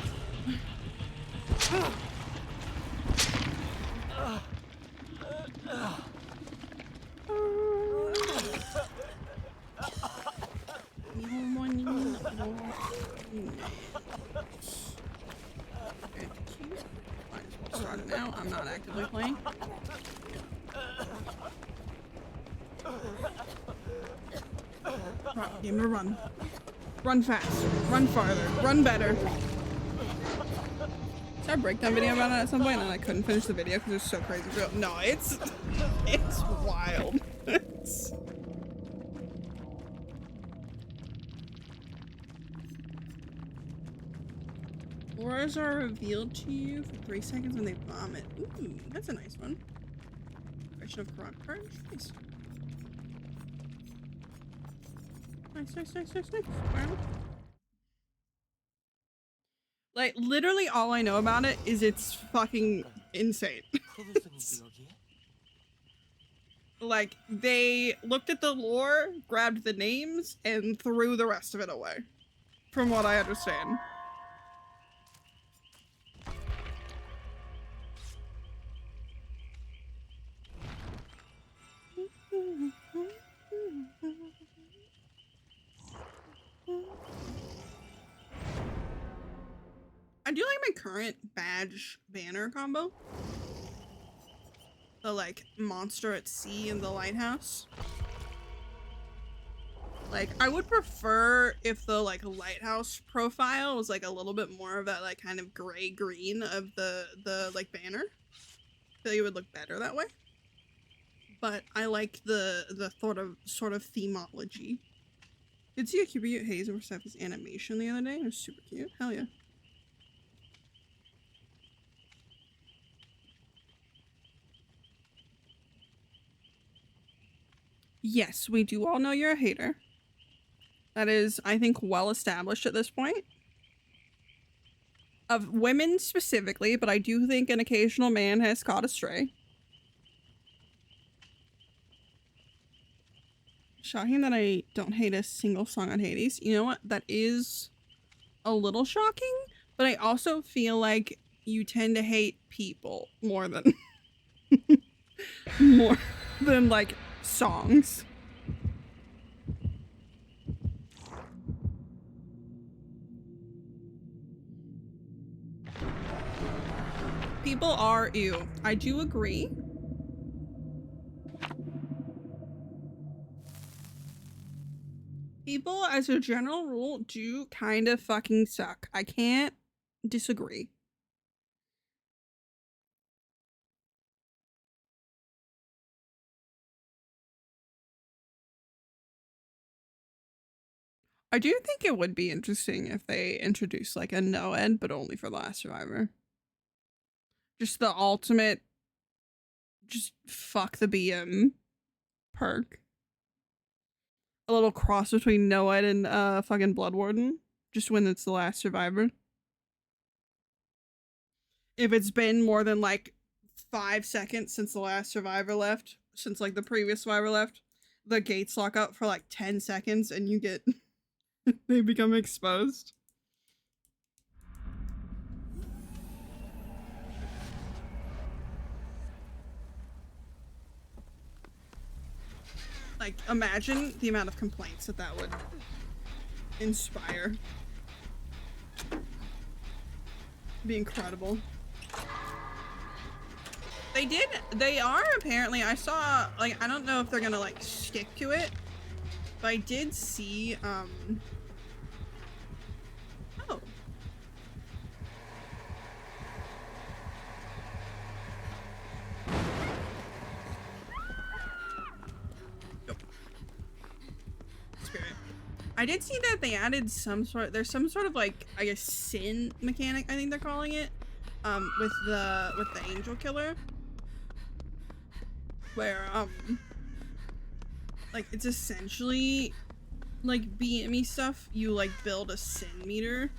Start it now. I'm not actively playing. Run, game to run. Run fast. Run farther. Run better. Should I break that video about it at some point? And I couldn't finish the video because it was so crazy. No, it's wild. It's... Auras are revealed to you for 3 seconds when they vomit. Ooh, that's a nice one. Question of Quran cards. Nice. Nice. Wow. Like, literally all I know about it is it's fucking insane. Like, they looked at the lore, grabbed the names, and threw the rest of it away. From what I understand. I do like my current badge banner combo. The like monster at sea and the lighthouse. Like I would prefer if the like lighthouse profile was like a little bit more of that like kind of gray green of the like banner. I feel like it would look better that way. But I like the sort of themology. Did see a cute Haze over Stepha's animation the other day. It was super cute. Hell yeah. Yes, we do all know you're a hater. That is, I think, well established at this point. Of women specifically, but I do think an occasional man has caught astray. Shocking that I don't hate a single song on Hades. You know what? That is a little shocking, but I also feel like you tend to hate people more than more than like songs. People are ew. I do agree. People, as a general rule, do kind of fucking suck. I can't disagree. I do think it would be interesting if they introduced like a no end, but only for The Last Survivor. Just the ultimate, just fuck the BM perk. A little cross between Noed and fucking Bloodwarden. Just when it's The Last Survivor. If it's been more than like 5 seconds since the last survivor left, since like the previous survivor left, the gates lock up for like 10 seconds and you get they become exposed. Like, imagine the amount of complaints that would inspire. It'd be incredible. They are apparently, I saw, like, I don't know if they're gonna like stick to it, but I did see, oh. Spirit. I did see that they added there's some sort of like, I guess, sin mechanic, I think they're calling it, with the angel killer. Where, like, it's essentially, like, BME stuff, you, like, build a sin meter.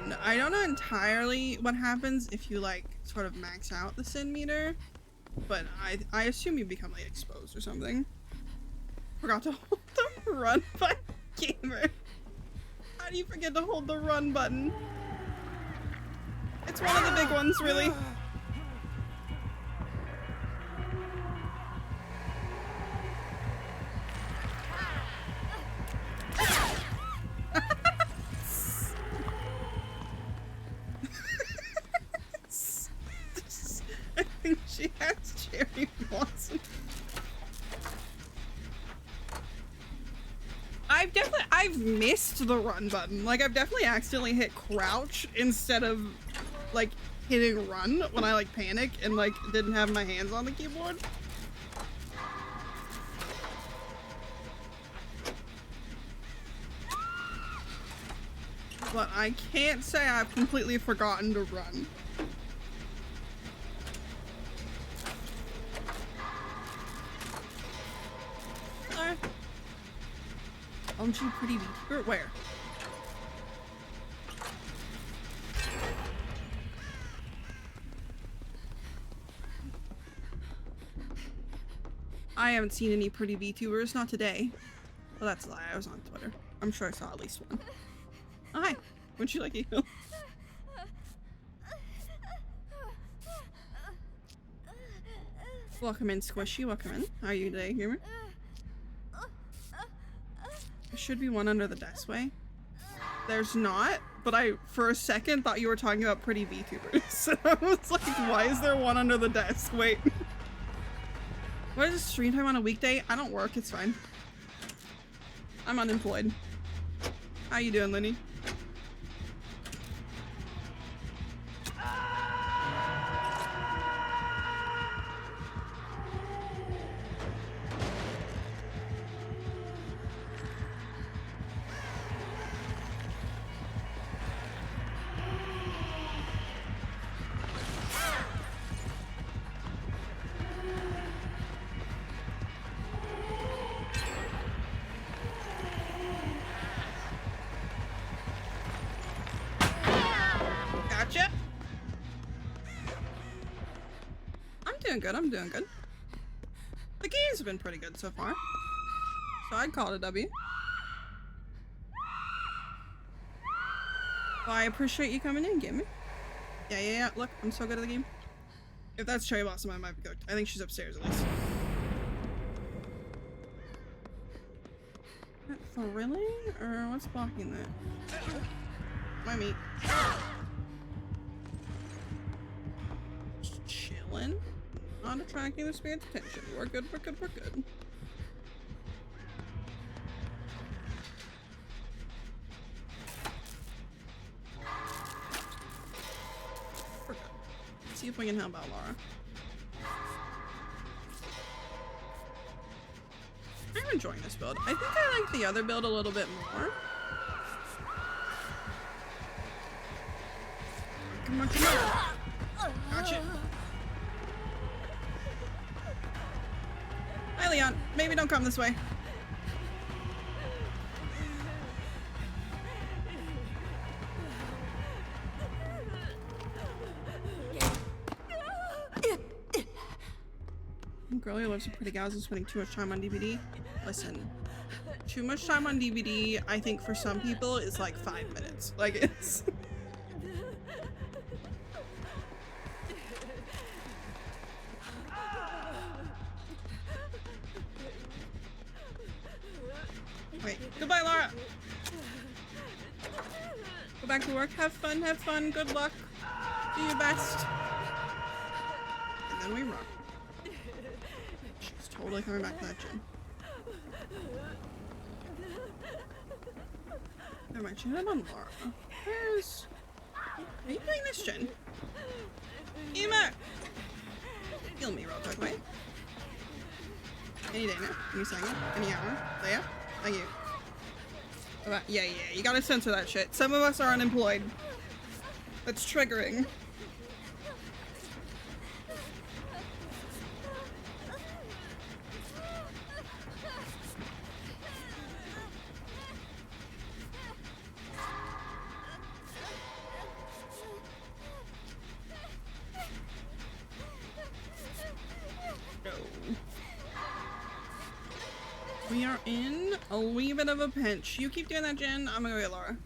run. I don't know entirely what happens if you like sort of max out the sin meter, but I assume you become like exposed or something. Forgot to hold the run button, gamer. How do you forget to hold the run button? It's one of the big ones, really. I think she has cherry blossom. I've missed the run button. Like, I've definitely accidentally hit crouch instead of like hitting run when I like panic and like didn't have my hands on the keyboard. But I can't say I've completely forgotten to run. Aren't you pretty beaver? Where? I haven't seen any pretty VTubers, not today. Well, that's a lie. I was on Twitter. I'm sure I saw at least one. Oh, hi. Would you like a heal? Welcome in, Squishy. Welcome in. How are you today, Gamer? There should be one under the desk way. There's not, but I, for a second, thought you were talking about pretty VTubers. So I was like, why is there one under the desk? Wait. What is this stream time on a weekday? I don't work, it's fine. I'm unemployed. How you doing, Lenny? Gotcha. I'm doing good. The games have been pretty good so far. So I'd call it a W. Well, I appreciate you coming in, Gamer. Yeah. Look, I'm so good at the game. If that's Cherry Blossom, I might be cooked. I think she's upstairs at least. Is that thrilling? Or what's blocking that? My meat. Just chillin'. Not attracting the spirit's attention. We're good. We're good. Let's see if we can help out Laura. I'm enjoying this build. I think I like the other build a little bit more. Come on. Gotcha. Hi, Leon. Maybe don't come this way. Girlie loves a pretty gals and spending too much time on DVD. Listen, too much time on DVD, I think for some people is like 5 minutes. Like it's... Wait, goodbye, Laura. Go back to work, have fun, good luck. Do your best. And then we run. She's totally coming back to that gym. Never mind, she had on Laura. Where's... Are you playing this gen? Ema! Heal me real quick, wait. Any day now. Any second. Any hour. Leia? Thank you. Yeah, you gotta censor that shit. Some of us are unemployed. That's triggering. We are in a wee bit of a pinch. You keep doing that, Jen. I'm gonna go get Laura.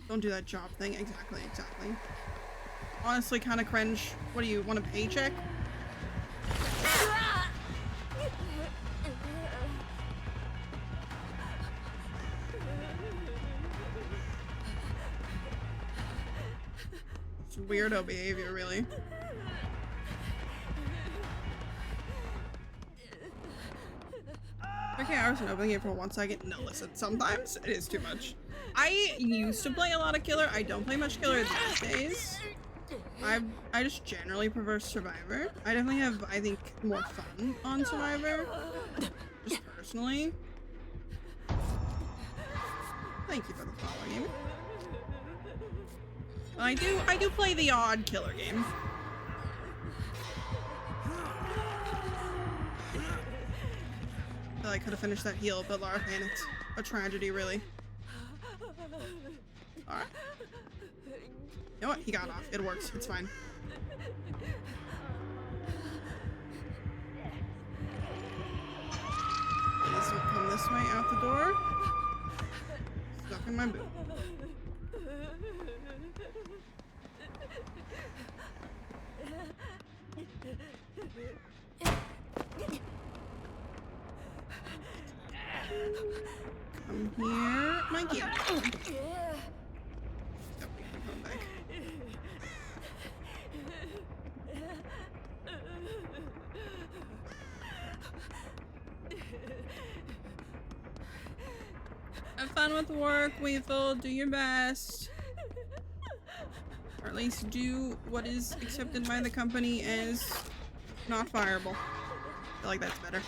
Don't do that job thing. Exactly. Honestly, kind of cringe. What do you want, a paycheck? It's weirdo behavior, really. Okay, I wasn't opening it for 1 second. No, listen, sometimes it is too much. I used to play a lot of Killer. I don't play much Killer these days. I just generally prefer Survivor. I definitely have, I think, more fun on Survivor. Just personally. Thank you for the follow, game. I do play the odd Killer game. I could have finished that heal, but Lara panicked. A tragedy, really. Alright. You know what? He got off. It works. It's fine. Please don't come this way out the door. Stuck in my boot. Come here, Mikey. Yep, come back. Have fun with work, Weevil. Do your best. Or at least do what is accepted by the company as not fireable. I feel like that's better.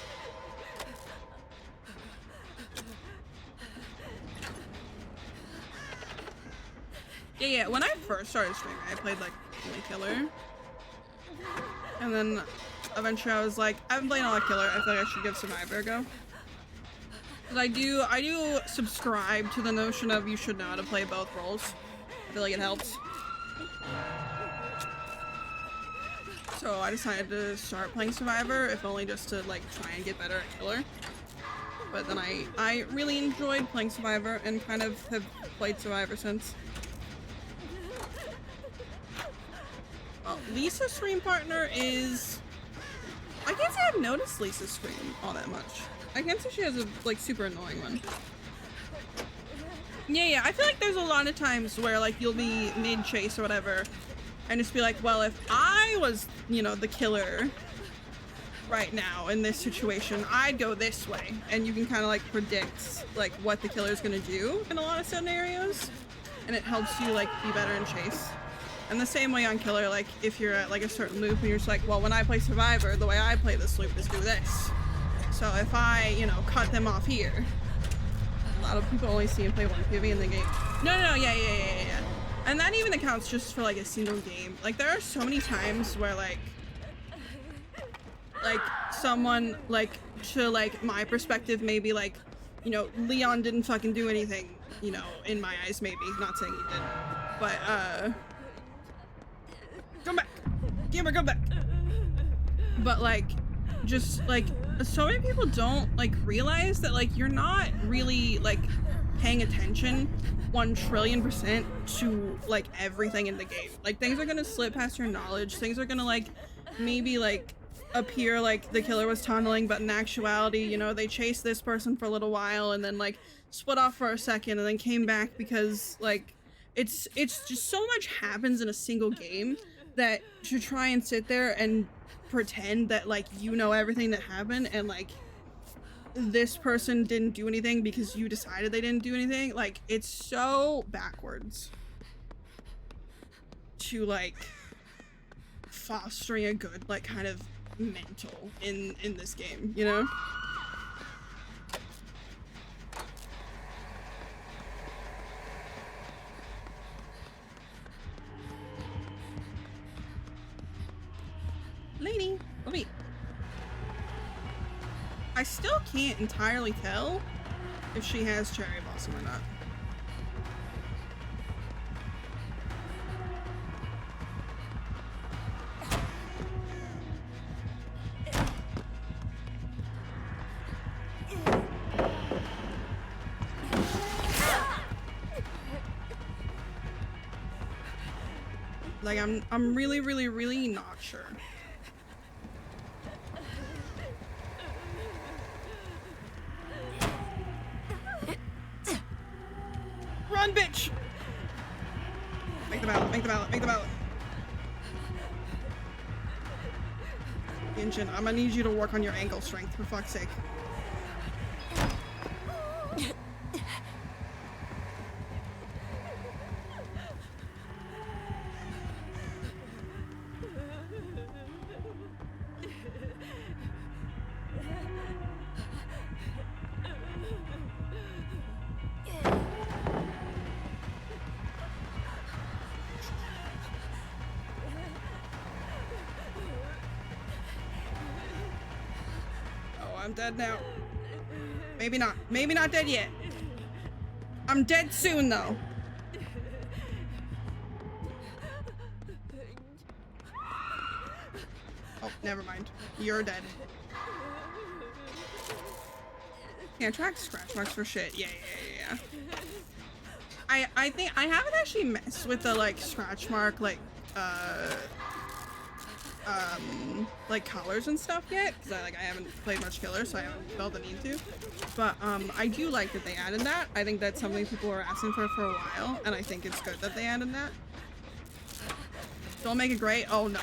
Yeah, when I first started streaming, I played like only Killer. And then eventually I was like, I've been playing a lot of Killer, I feel like I should give Survivor a go. But I do subscribe to the notion of you should know how to play both roles. I feel like it helps. So I decided to start playing Survivor, if only just to like try and get better at Killer. But then I really enjoyed playing Survivor and kind of have played Survivor since. Well, Lisa's stream partner is... I can't say I've noticed Lisa's stream all that much. I can't say she has a, like, super annoying one. Yeah, I feel like there's a lot of times where, like, you'll be mid-chase or whatever, and just be like, well, if I was, you know, the killer right now in this situation, I'd go this way. And you can kind of, like, predict, like, what the killer's gonna do in a lot of scenarios. And it helps you, like, be better in chase. And the same way on Killer, like, if you're at, like, a certain loop and you're just like, well, when I play Survivor, the way I play this loop is do this. So if I, you know, cut them off here. A lot of people only see and play one PV in the game. No, yeah. And that even accounts just for, like, a single game. Like, there are so many times where, like, someone, like, to, like, my perspective, maybe, like, you know, Leon didn't fucking do anything, you know, in my eyes, maybe. Not saying he did. But, come back! Gamer, come back! But, like, just, like, so many people don't, like, realize that, like, you're not really, like, paying attention 1,000,000,000% to, like, everything in the game. Like, things are gonna slip past your knowledge. Things are gonna, like, maybe, like, appear like the killer was tunneling, but in actuality, you know, they chased this person for a little while and then, like, split off for a second and then came back because, like, it's just so much happens in a single game that to try and sit there and pretend that, like, you know everything that happened and, like, this person didn't do anything because you decided they didn't do anything, like, it's so backwards to, like, fostering a good, like, kind of mental in this game, you know? Lady, wait. I still can't entirely tell if she has Cherry Blossom or not. Like I'm really, really, really not sure. Run, bitch! Make the ballot, make the ballot, make the ballot. Injin, I'm gonna need you to work on your ankle strength, for fuck's sake. I'm dead now. Maybe not. Maybe not dead yet. I'm dead soon, though. Oh, never mind. You're dead. Can't track scratch marks for shit. Yeah. I think I haven't actually messed with the like scratch mark like colors and stuff yet, because I haven't played much killer, so I haven't felt the need to. But I do like that they added that. I think that's something people were asking for a while, and I think it's good that they added that. Don't make it gray. Oh no.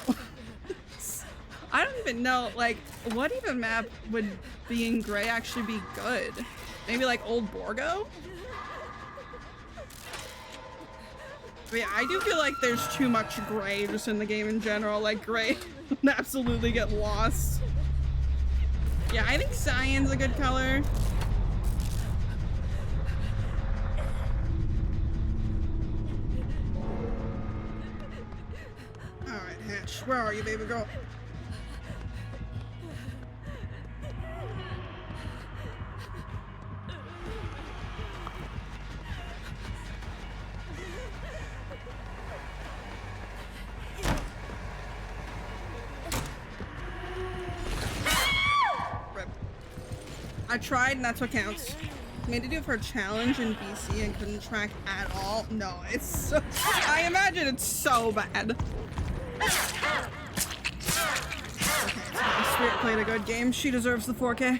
I don't even know, like, what even map would being gray actually be good? Maybe like Old Borgo? But yeah, I do feel like there's too much gray just in the game in general. Like, gray would absolutely get lost. Yeah, I think cyan's a good color. Alright, Hatch, where are you, baby girl? I tried, and that's what counts. Made to do it for a challenge in BC and couldn't track at all. No, it's so, I imagine it's so bad. Okay, Spirit played a good game. She deserves the 4K.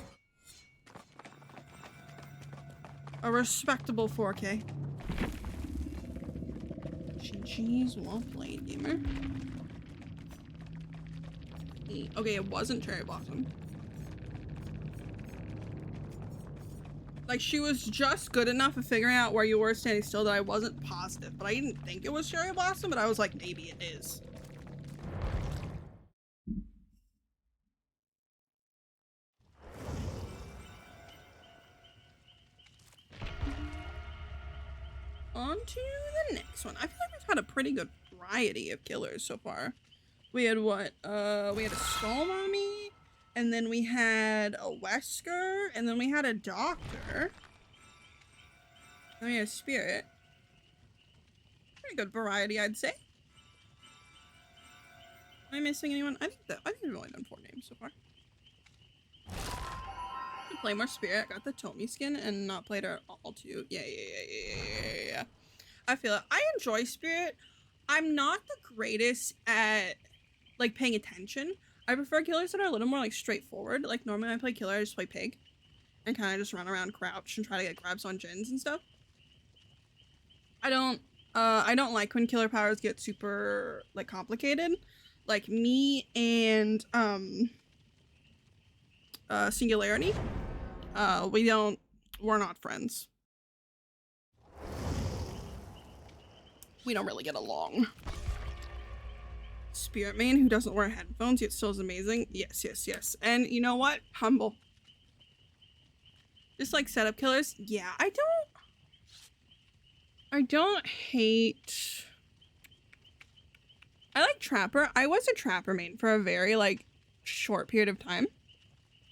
A respectable 4K. GG's, well played, gamer. Okay, it wasn't Cherry Blossom. Like, she was just good enough at figuring out where you were standing still that I wasn't positive. But I didn't think it was Cherry Blossom, but I was like, maybe it is. On to the next one. I feel like we've had a pretty good variety of killers so far. We had what? We had a Skull Mommy. And then we had a Wesker, and then we had a Doctor. And we had a Spirit. Pretty good variety, I'd say. Am I missing anyone? I think we've only done 4 names so far. Play more Spirit, got the Tomy skin, and not played her at all too. Yeah. I feel it. I enjoy Spirit. I'm not the greatest at like paying attention. I prefer killers that are a little more like straightforward. Like normally when I play killer, I just play pig and kind of just run around crouch and try to get grabs on gens and stuff. I don't like when killer powers get super like complicated. Like me and Singularity, we're not friends. We don't really get along. Spirit main who doesn't wear headphones yet still is amazing. Yes. And you know what? Humble. Just like setup killers. Yeah, I don't hate. I like Trapper. I was a Trapper main for a very like short period of time.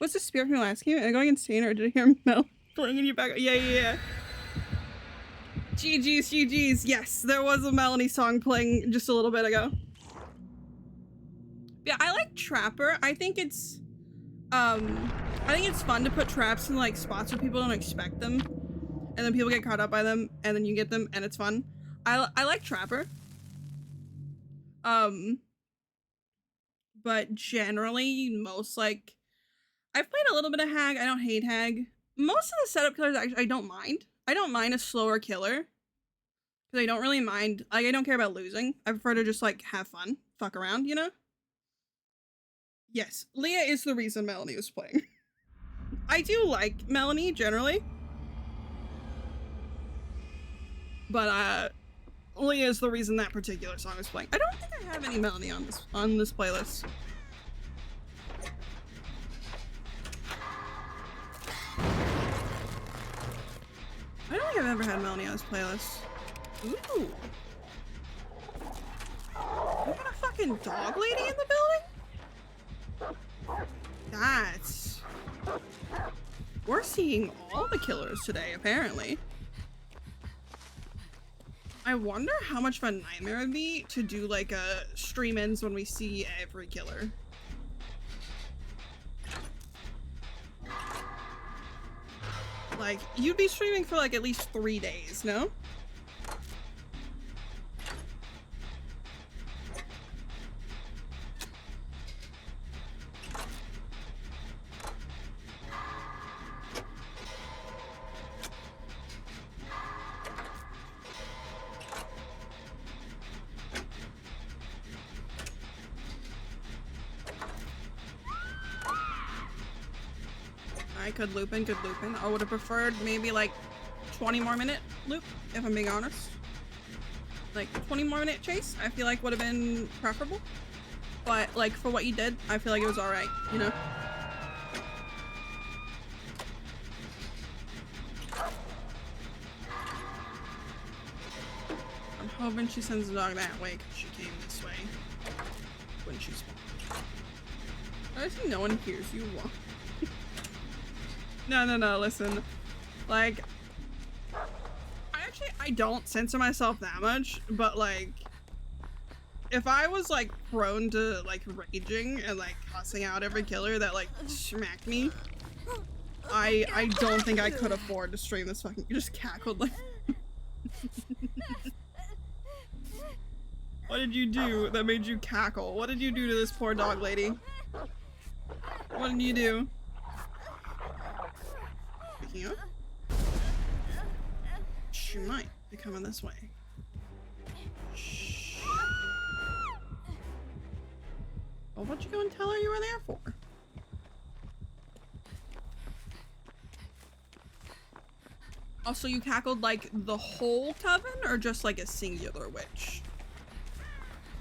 Was the Spirit from last game? Am I going insane or did I hear Mel playing in your back? Yeah. GG's. Yes, there was a Melanie song playing just a little bit ago. Yeah, I like Trapper. I think it's fun to put traps in like spots where people don't expect them, and then people get caught up by them, and then you get them, and it's fun. I like Trapper. Um, but generally, most like I've played a little bit of Hag. I don't hate Hag. Most of the setup killers I don't mind. I don't mind a slower killer because I don't really mind. Like I don't care about losing. I prefer to just like have fun, fuck around, you know. Yes, Leah is the reason Melanie was playing. I do like Melanie generally, but Leah is the reason that particular song is playing. I don't think I have any Melanie on this playlist. I don't think I've ever had Melanie on this playlist. Ooh. We got a fucking dog lady in the building? That's... We're seeing all the killers today, apparently. I wonder how much of a nightmare it'd be to do like a stream ends when we see every killer. Like, you'd be streaming for like at least 3 days, no? I could loop in. I would have preferred maybe like 20 more minute loop, if I'm being honest. Like 20 more minute chase, I feel like would have been preferable. But like for what you did, I feel like it was alright, you know? I'm hoping she sends the dog that way because she came this way when she spawned. I see no one hears you walk. No, listen. Like, I don't censor myself that much, but like, if I was like prone to like raging and like cussing out every killer that like smacked me, I don't think I could afford to stream this fucking— you just cackled like— What did you do that made you cackle? What did you do to this poor dog lady? What did you do? Picking up? She might be coming this way. Shh. Well, what'd you go and tell her you were there for? Also, you cackled like the whole coven or just like a singular witch?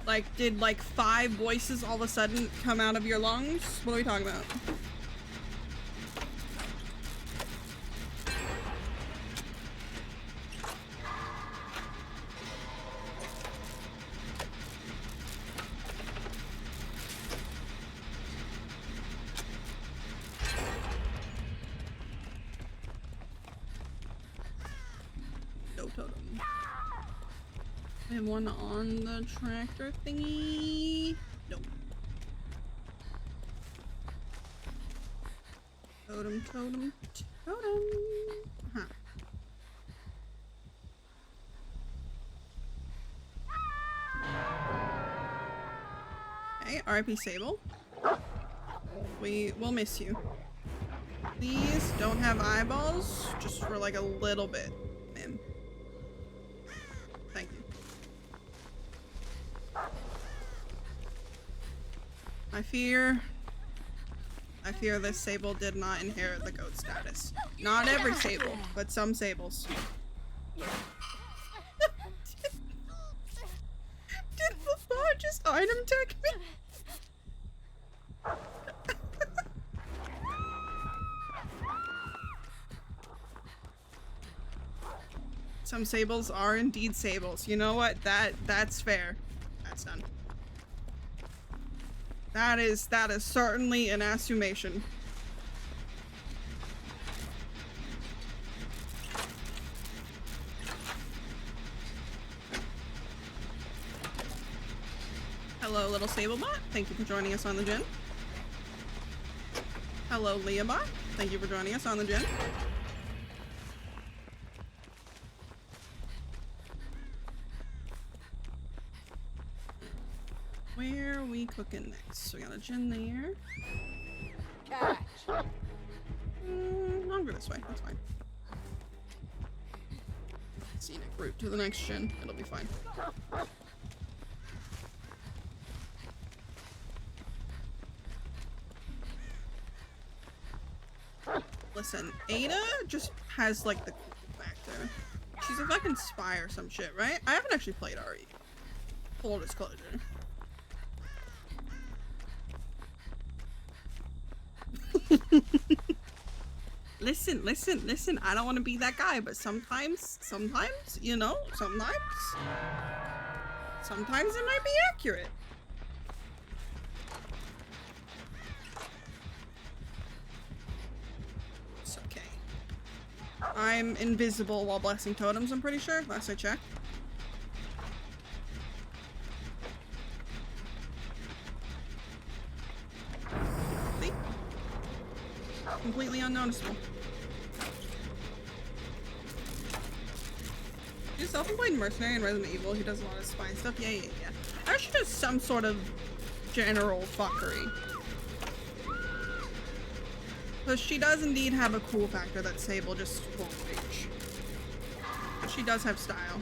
Like, did like 5 voices all of a sudden come out of your lungs? What are we talking about? No totem. We have one on the tractor thingy. Nope. Totem. Huh. Hey, RIP Sable. We'll miss you. Please don't have eyeballs, just for like a little bit, ma'am. Thank you. I fear this Sable did not inherit the goat status. Not every Sable, but some Sables. Did the bot just item tech me? Some Sables are indeed Sables. You know what? That's fair. That's done. That is certainly an assumation. Hello, little Sablebot. Thank you for joining us on the gym. Hello, Leahbot. Thank you for joining us on the gym. Where are we cooking next? So we got a gen there. Catch. I'll go this way. That's fine. Scenic route to the next gen. It'll be fine. Listen, Ada just has like the cool factor. She's a fucking spy or some shit, right? I haven't actually played RE. Full disclosure. Listen, I don't want to be that guy, but sometimes, you know, sometimes it might be accurate. It's okay. I'm invisible while blessing totems, I'm pretty sure, last I checked. See? Completely unnoticeable. He's a self-employed mercenary in Resident Evil who does a lot of spy stuff. Yeah. I should do some sort of general fuckery. Because she does indeed have a cool factor that Sable just won't reach. But she does have style.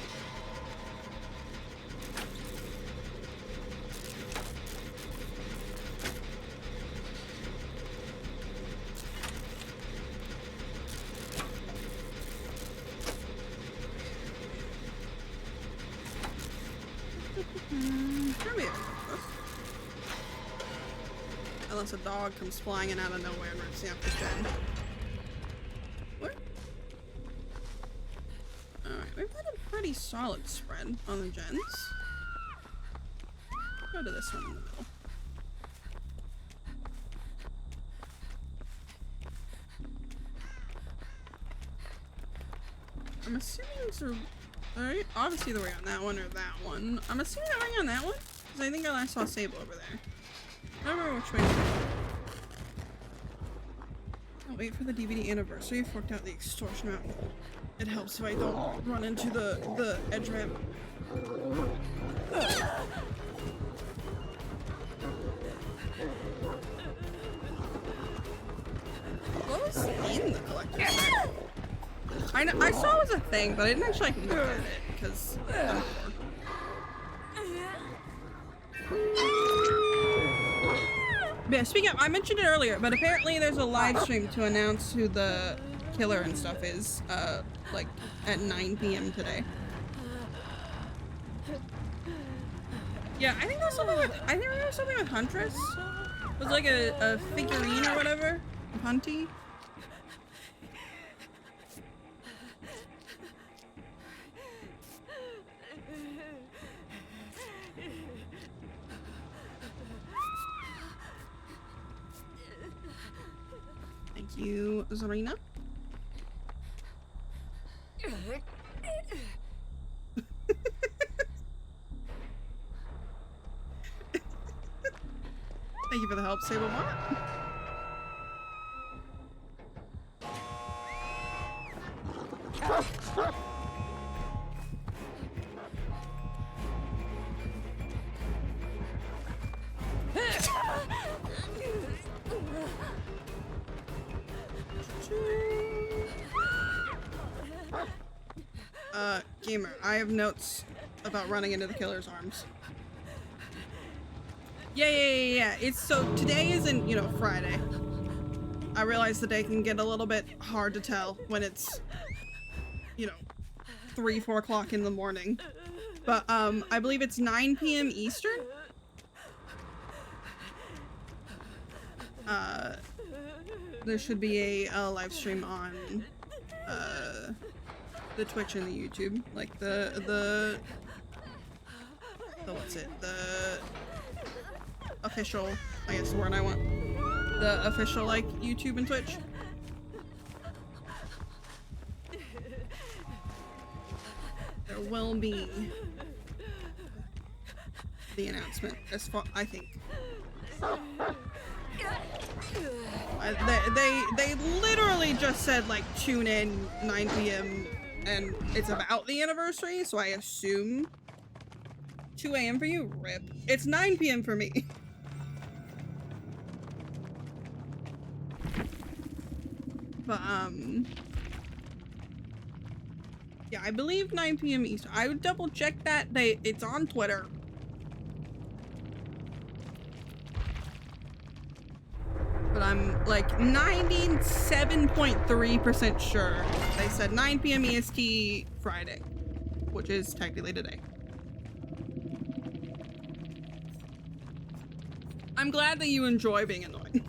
Unless a dog comes flying in out of nowhere and rips the up the gen. What? Alright, we've got a pretty solid spread on the gens. Go to this one in the middle. I'm assuming these are obviously the way on that one or that one. I'm assuming the way on that one, because I think I last saw Sable over there. I don't remember which way. I'll wait for the DVD anniversary. Forked out the extortion route. It helps if I don't run into the edge ramp. What was in the collector's set? I saw it was a thing, but I didn't actually like, look at it because I'm bored. Yeah, speaking of, I mentioned it earlier, but apparently there's a live stream to announce who the killer and stuff is, like at 9 p.m. today. Yeah, I think there's something with Huntress. It was like a figurine or whatever. Hunty. Thank you, Zarina. Thank you for the help, Sablebot. Gamer, I have notes about running into the killer's arms. Yeah. It's so today isn't, you know, Friday. I realize the day can get a little bit hard to tell when it's, you know, 3-4 o'clock in the morning. But I believe it's 9 p.m. Eastern. There should be a live stream on the Twitch and the YouTube, like the what's it? The official, I guess the word I want. The official, like, YouTube and Twitch. There will be the announcement, as far, I think. They literally just said, like, tune in 9 p.m. and it's about the anniversary, so I assume 2 a.m. for you? Rip. It's 9 p.m. for me. But, yeah, I believe 9 p.m. Eastern. I would double check that. It's on Twitter. But I'm like 97.3% sure they said 9 p.m. EST Friday, which is technically today. I'm glad that you enjoy being annoying.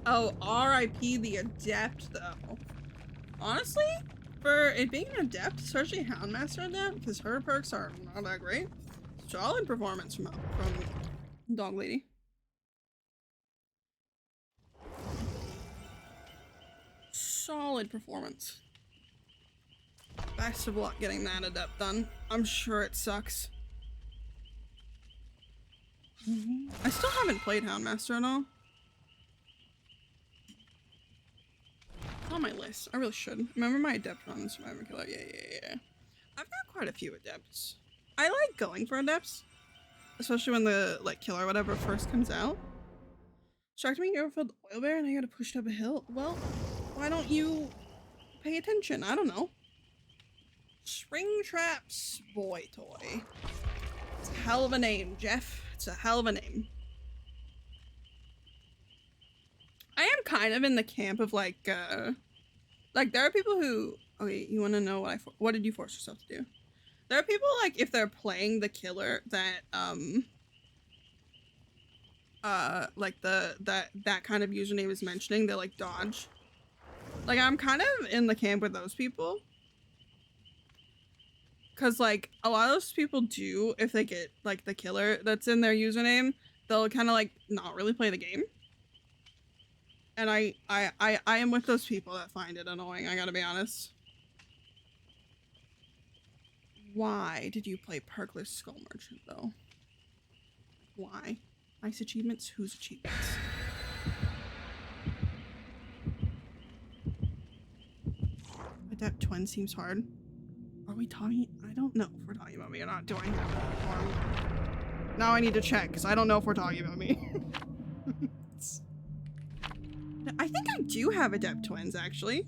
Oh, RIP the Adept though. Honestly, for it being an Adept, especially Houndmaster Adept, because her perks are not that great. Solid performance from Dog Lady. Solid performance. Best of luck getting that Adept done. I'm sure it sucks. I still haven't played Houndmaster at all. It's on my list. I really should. Remember my Adept runs, Survivor Killer. Yeah. I've got quite a few Adepts. I like going for Adepts. Especially when the, like, killer or whatever first comes out. Shocked me you overfilled the oil bear and I gotta push it up a hill. Well, why don't you pay attention? I don't know. Springtraps Boy Toy. It's a hell of a name, Jeff. It's a hell of a name. I am kind of in the camp of like there are people who, okay, you want to know what did you force yourself to do? There are people like if they're playing the killer that like that kind of username is mentioning, they like dodge. Like I'm kind of in the camp with those people. Cause like a lot of those people do, if they get like the killer that's in their username, they'll kind of like not really play the game. And I am with those people that find it annoying, I gotta be honest. Why did you play Perkless Skull Merchant though? Why? Nice achievements? Whose achievements? Adept Twin seems hard. Are we talking? I don't know if we're talking about me or not. Do I have that form? Now I need to check because I don't know if we're talking about me. I think I do have Adept Twins actually.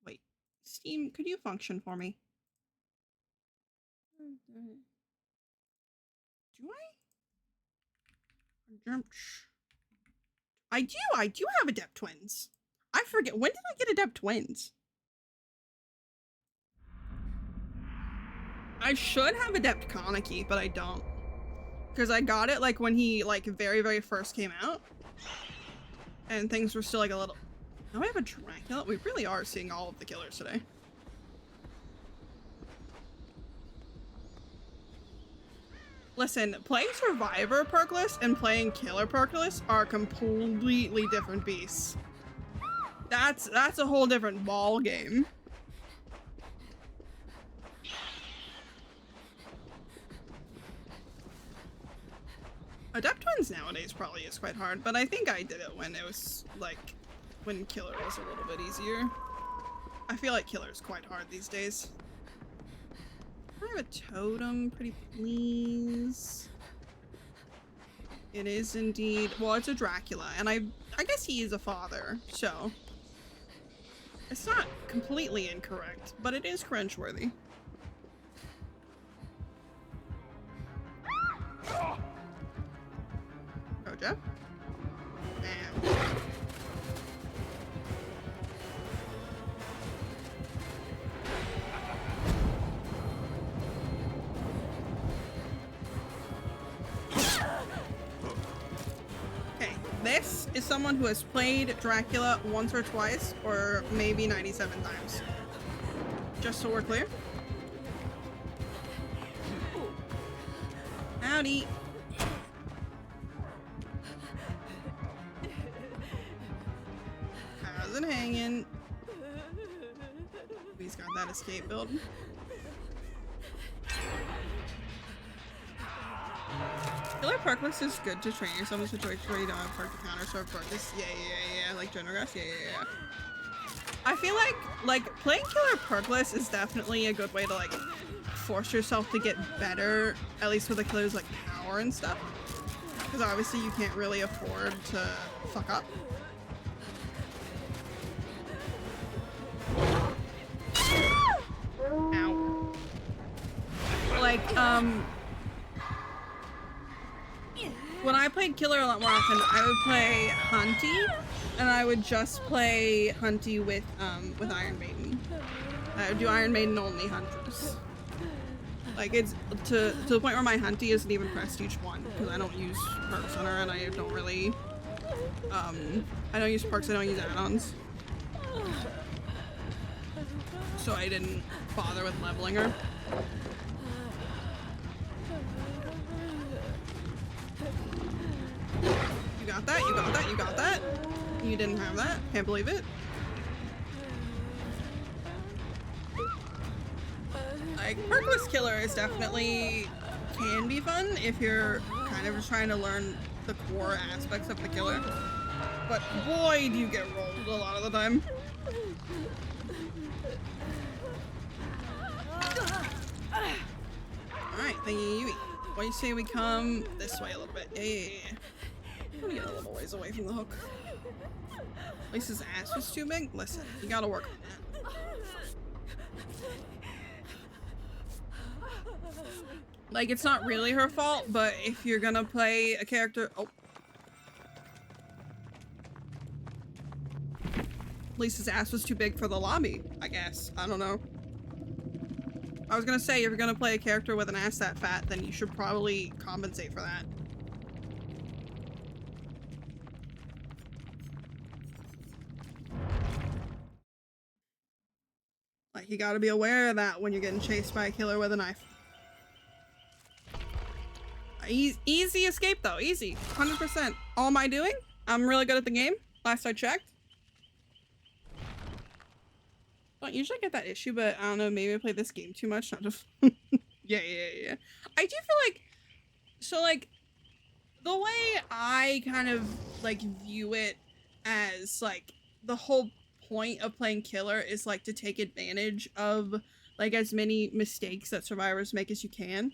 Wait, Steam, could you function for me? Do I? I do have Adept Twins. I forget, when did I get Adept Twins? I should have Adept Kaneki, but I don't. Because I got it like when he like very first came out. And things were still like a little... Now we have a Dracula. We really are seeing all of the killers today. Listen, playing Survivor Perkless and playing Killer Perkless are completely different beasts. That's a whole different ball game. Adept Twins nowadays probably is quite hard, but I think I did it when it was like when Killer was a little bit easier. I feel like Killer is quite hard these days. Can I have a totem, pretty please? It is indeed. Well, it's a Dracula, and I guess he is a father, so it's not completely incorrect, but it is cringeworthy. Go, Jeff. And this is someone who has played Dracula once or twice, or maybe 97 times. Just so we're clear. Howdy. How's it hanging? He's got that escape build. Killer Perkless is good to train yourself in situations where you don't have perk to counter, so Perkless, yeah, like General Grass, yeah. I feel like playing killer perkless is definitely a good way to like force yourself to get better, at least with the killer's like power and stuff. Because obviously you can't really afford to fuck up. Ow. Like, when I played killer a lot more often, I would play Hunty, and I would just play Hunty with Iron Maiden. I would do Iron Maiden only Hunters. Like, it's to the point where my Hunty isn't even Prestige 1, because I don't use perks on her, and I don't really, I don't use perks, I don't use add-ons. So I didn't bother with leveling her. You got that, you got that, you got that. You didn't have that, can't believe it. Like, perkless killer is definitely can be fun if you're kind of just trying to learn the core aspects of the killer. But boy, do you get rolled a lot of the time. Alright, thank you. What do you say we come this way a little bit? Yeah. I'm gonna get a little ways away from the hook. Lisa's ass was too big? Listen, you gotta work on that. Like, it's not really her fault, but if you're gonna play a character— oh. Lisa's ass was too big for the lobby, I guess. I don't know. I was gonna say, if you're gonna play a character with an ass that fat, then you should probably compensate for that. Like, you gotta be aware of that when you're getting chased by a killer with a knife. Easy escape though, easy, 100%. All am I doing? I'm really good at the game, last I checked. Don't usually get that issue, but I don't know, maybe I play this game too much, not just— yeah. I do feel like, so like, the way I kind of like view it as like, the whole point of playing killer is like to take advantage of like as many mistakes that survivors make as you can.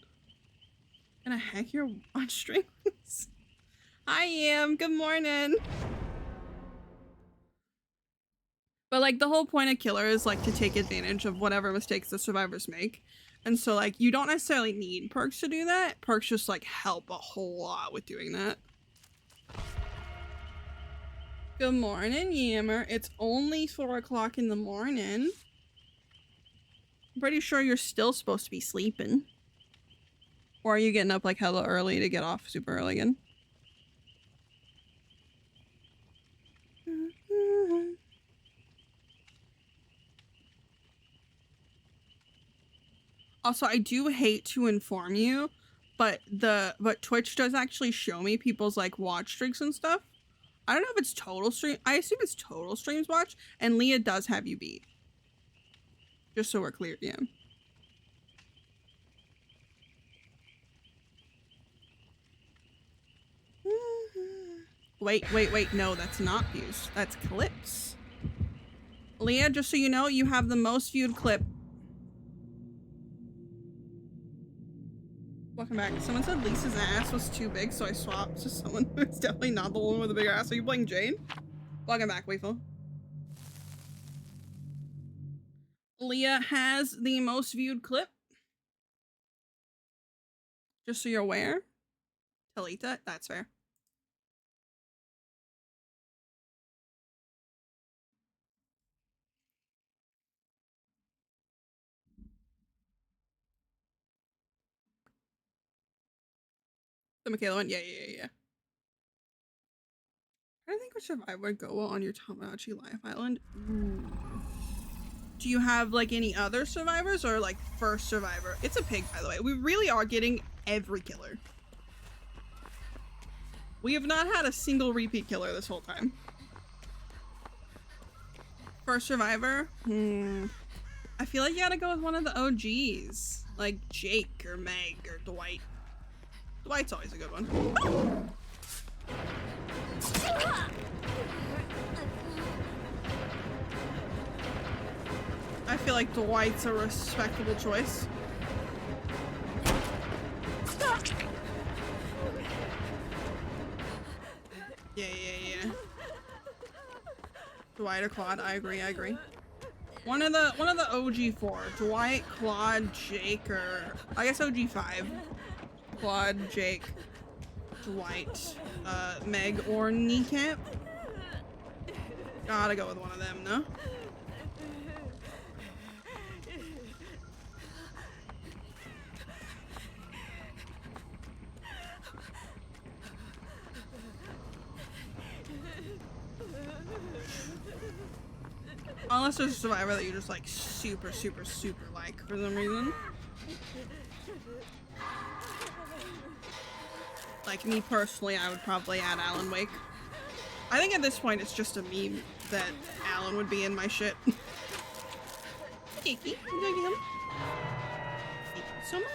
And a heck, you're on streams. I am. Good morning. But like the whole point of killer is like to take advantage of whatever mistakes the survivors make. And so like you don't necessarily need perks to do that. Perks just like help a whole lot with doing that. Good morning, Yammer. It's only 4 o'clock in the morning. I'm pretty sure you're still supposed to be sleeping. Or are you getting up like hella early to get off super early again? Also, I do hate to inform you, but Twitch does actually show me people's like watch streaks and stuff. I don't know if it's total stream. I assume it's total streams watch, and Leah does have you beat. Just so we're clear, yeah. Wait, no, that's not views. That's clips. Leah, just so you know, you have the most viewed clip. Welcome back. Someone said Lisa's ass was too big, so I swapped to someone who's definitely not the one with the bigger ass. Are you playing Jane? Welcome back, Weeful. Leah has the most viewed clip. Just so you're aware. Talita, that's fair. The Michaela one? Yeah. I think which survivor would go on your Tamagotchi Life Island. Ooh. Do you have like any other survivors or like first survivor? It's a pig, by the way. We really are getting every killer. We have not had a single repeat killer this whole time. First survivor? I feel like you gotta go with one of the OGs. Like Jake or Meg or Dwight. Dwight's always a good one. I feel like Dwight's a respectable choice. Yeah. Dwight or Claude, I agree. One of the OG4, Dwight, Claude, Jake, or I guess OG5. Claude, Jake, Dwight, Meg, or Kneecap. Gotta go with one of them, no? Unless there's a survivor that you just like super like for some reason. Like me personally, I would probably add Alan Wake. I think at this point it's just a meme that Alan would be in my shit. Thank you so much.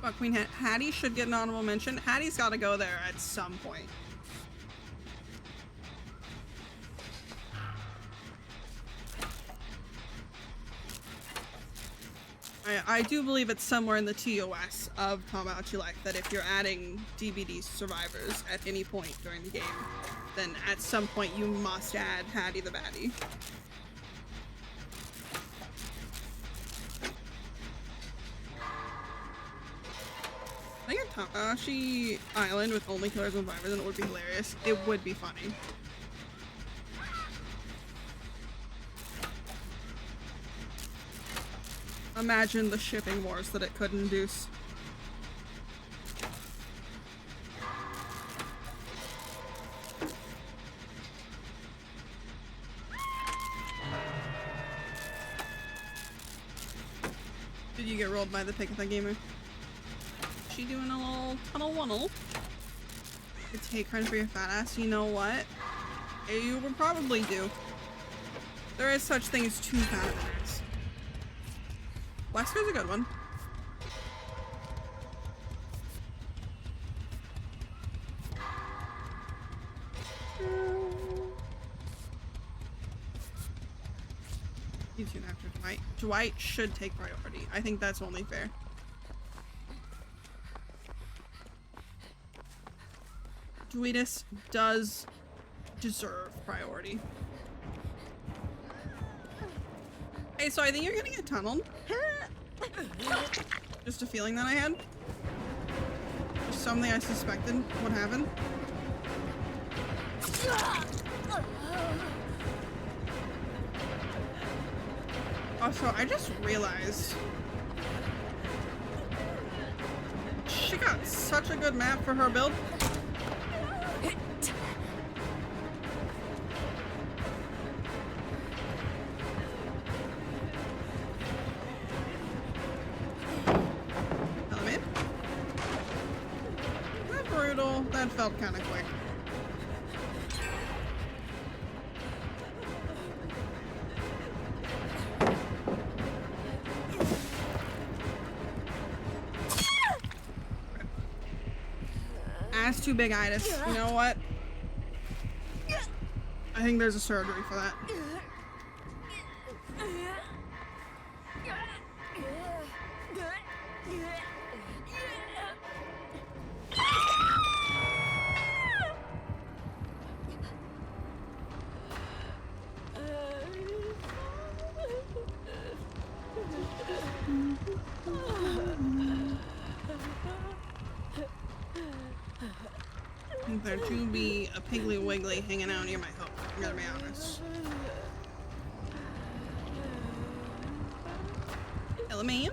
But Queen Hattie should get an honorable mention. Hattie's got to go there at some point. I do believe it's somewhere in the TOS of Tamagotchi Life that if you're adding DBD survivors at any point during the game, then at some point you must add Hattie the Baddie. I think a Tamagotchi Island with only killers and survivors, and it would be hilarious. It would be funny. Imagine the shipping wars that it could induce. Did you get rolled by the Pickathon Gamer? She doing a little tunnel wunnel? You take credit for your fat ass. You know what? You would probably do. There is such thing as two fat ass. Wesker's a good one. You tune after Dwight. Dwight should take priority. I think that's only fair. Dwightus does deserve priority. Hey, so I think you're gonna get tunneled. Just a feeling that I had. Just something I suspected would happen. Also, I just realized she got such a good map for her build. That felt kind of quick. Ass too big itis. You know what? I think there's a surgery for that. There to be a Piggly Wiggly hanging out near my hook, I'm gonna be honest. Hello, ma'am.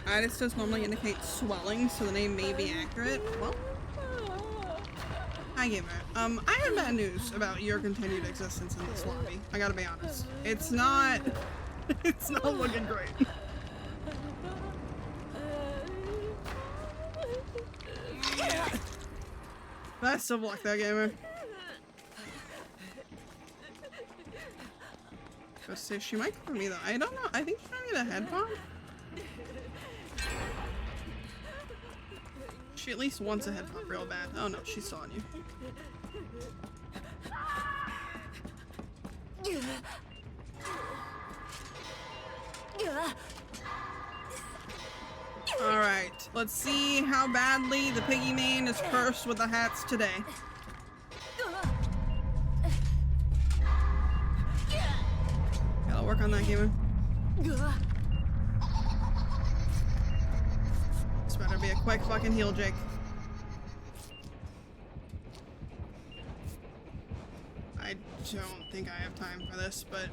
Itis does normally indicate swelling, so the name may be accurate. Well, hi, gamer. I have bad news about your continued existence in this lobby. I gotta be honest. It's not looking great. Best of luck, that gamer. Let's see, she might come for me though. I don't know. I think she might need a head bomb. She at least wants a head pop real bad. Oh no, she's still on you. Alright, let's see how badly the piggy main is cursed with the hats today. Gotta work on that, gamer. This better be a quick fucking heal, Jake. I don't think I have time for this, but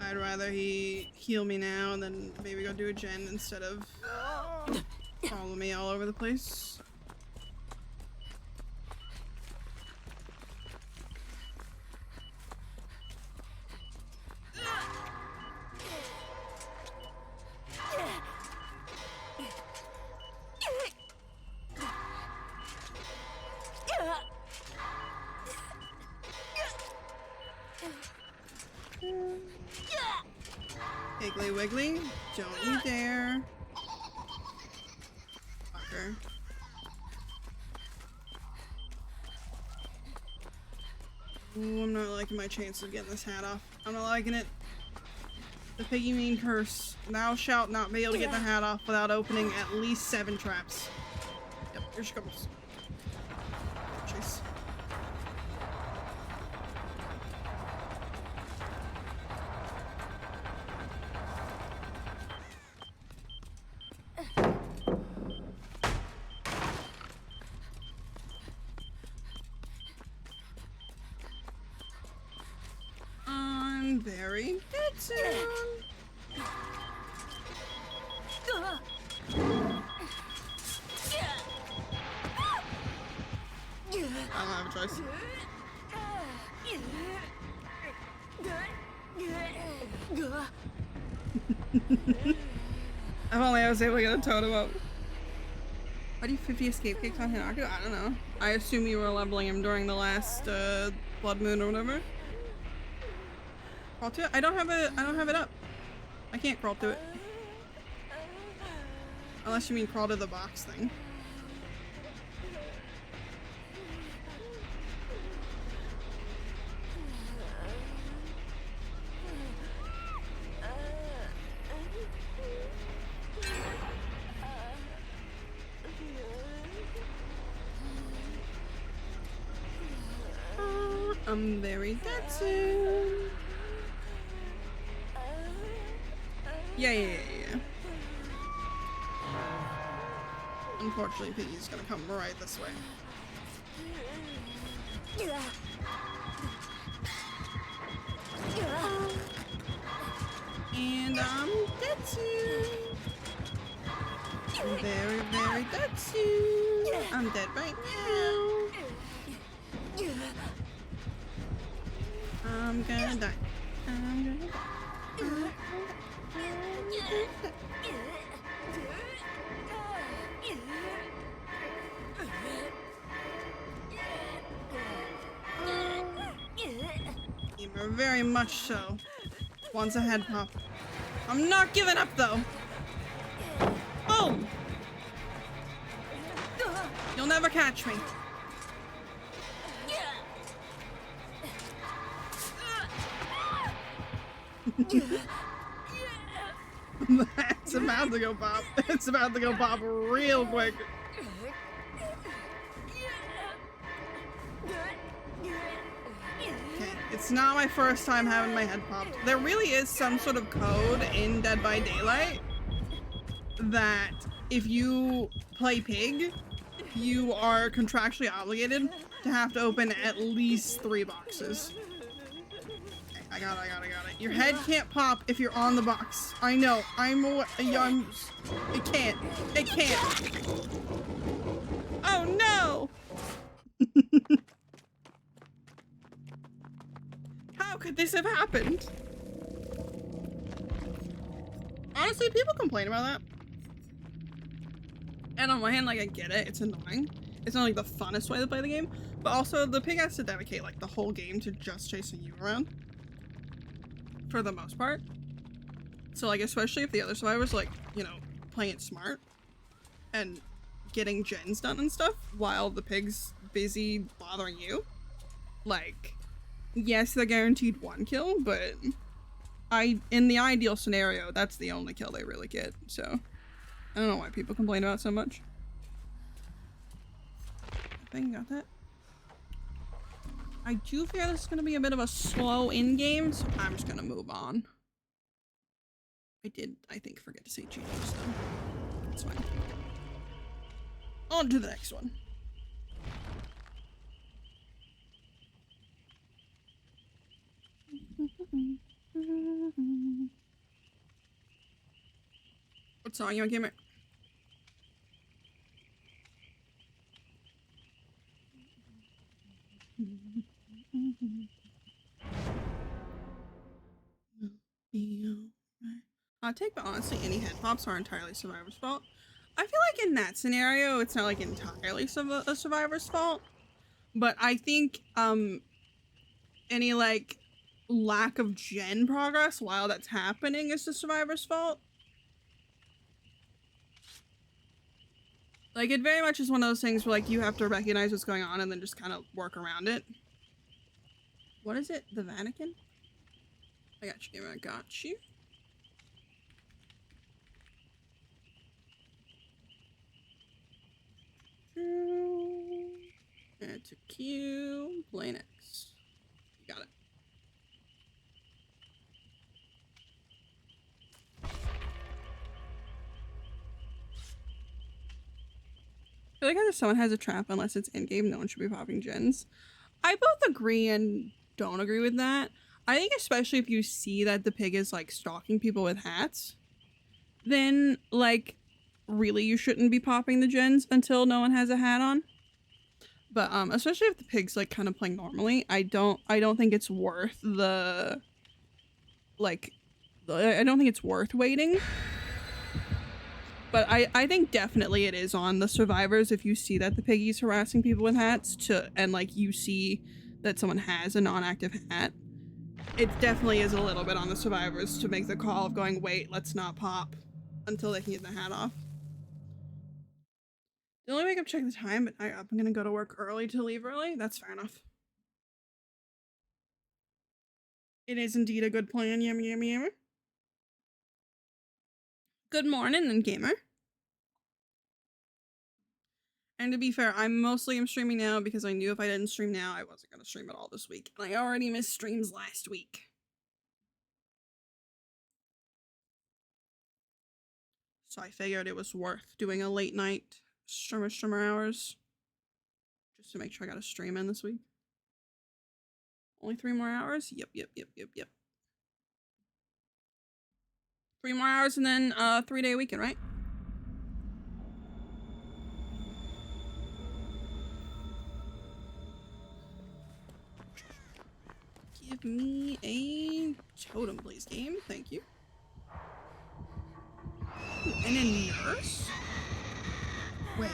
I'd rather he heal me now and then maybe go do a gen instead of follow me all over the place. Piggly Wiggly, don't you dare. Fucker. Ooh, I'm not liking my chances of getting this hat off. I'm not liking it. The piggy mean curse. Thou shalt not be able to get the hat off without opening at least 7 traps. Yep, here she comes. Chase. I'm very dead soon. I don't have a choice. If only I was able to get a totem up. Why do you 50 escape kicks on Hinaku? I don't know. I assume you were leveling him during the last blood moon or whatever. Crawl to it? I don't have it up. I can't crawl to it. Unless you mean crawl to the box thing. I'm very dead soon. Yeah. Unfortunately, Piggy's gonna come right this way. And I'm dead soon. I'm very, very dead soon. I'm dead right now. I'm gonna die. I'm gonna die. Gamer, very much so. Wants a head pop. I'm not giving up though. Boom! You'll never catch me. It's about to go pop. It's about to go pop real quick. Okay, it's not my first time having my head popped. There really is some sort of code in Dead by Daylight that if you play Pig, you are contractually obligated to have to open at least 3 boxes. I got it. Your head can't pop if you're on the box. I know. It can't. It can't. Oh no! How could this have happened? Honestly, people complain about that. And on one hand, like, I get it. It's annoying. It's not like the funnest way to play the game. But also, the pig has to dedicate like the whole game to just chasing you around. For the most part. So like, especially if the other survivors like, you know, playing it smart and getting gens done and stuff while the pig's busy bothering you. Like, yes, they're guaranteed 1 kill, but in the ideal scenario, that's the only kill they really get. So I don't know why people complain about it so much. I think I got that. I do fear this is going to be a bit of a slow in-game, so I'm just going to move on. I think, forget to say GG, so that's fine. On to the next one. What song you want, Gamer? I'll take, but honestly, any head pops are entirely Survivor's fault. I feel like in that scenario, it's not like entirely a Survivor's fault, but I think any like lack of gen progress while that's happening is the Survivor's fault. Like, it very much is one of those things where like you have to recognize what's going on and then just kind of work around it. What is it? The Vatican? I got you, Gamer. I got you. Add to queue. Play next. You got it. I feel like if someone has a trap, unless it's in-game, no one should be popping gens. I both agree and don't agree with that. I think especially if you see that the pig is like stalking people with hats, then like really you shouldn't be popping the gens until no one has a hat on. But especially if the pig's like kind of playing normally, I don't think it's worth the like I don't think it's worth waiting. But I think definitely it is on the survivors if you see that the piggy's harassing people with hats and like you see that someone has a non-active hat. It definitely is a little bit on the survivors to make the call of going, wait, let's not pop until they can get the hat off. The only wake up check the time, but I'm gonna go to work early to leave early. That's fair enough. It is indeed a good plan, yummy yummy yummy. Good morning, then, Gamer. And to be fair, I mostly am streaming now because I knew if I didn't stream now, I wasn't going to stream at all this week. And I already missed streams last week. So I figured it was worth doing a late night streamer hours. Just to make sure I got a stream in this week. Only 3 more hours? Yep. 3 more hours and then 3-day weekend, right? Give me a totem, please, game. Thank you. Ooh, and a nurse? Wait.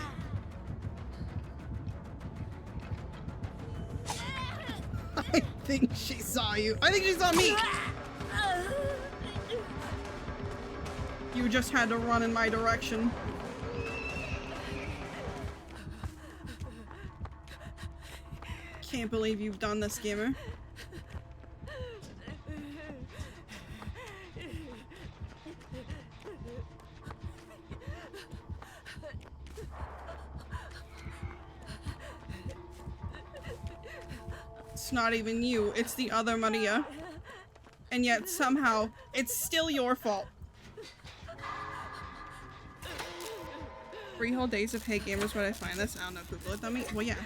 I think she saw you. I think she saw me. You just had to run in my direction. Can't believe you've done this, Gamer. It's not even you, it's the other Maria. And yet somehow it's still your fault. 3 whole days of Hey Gamers, would I find this? I don't know, Google it on me. Well, yeah.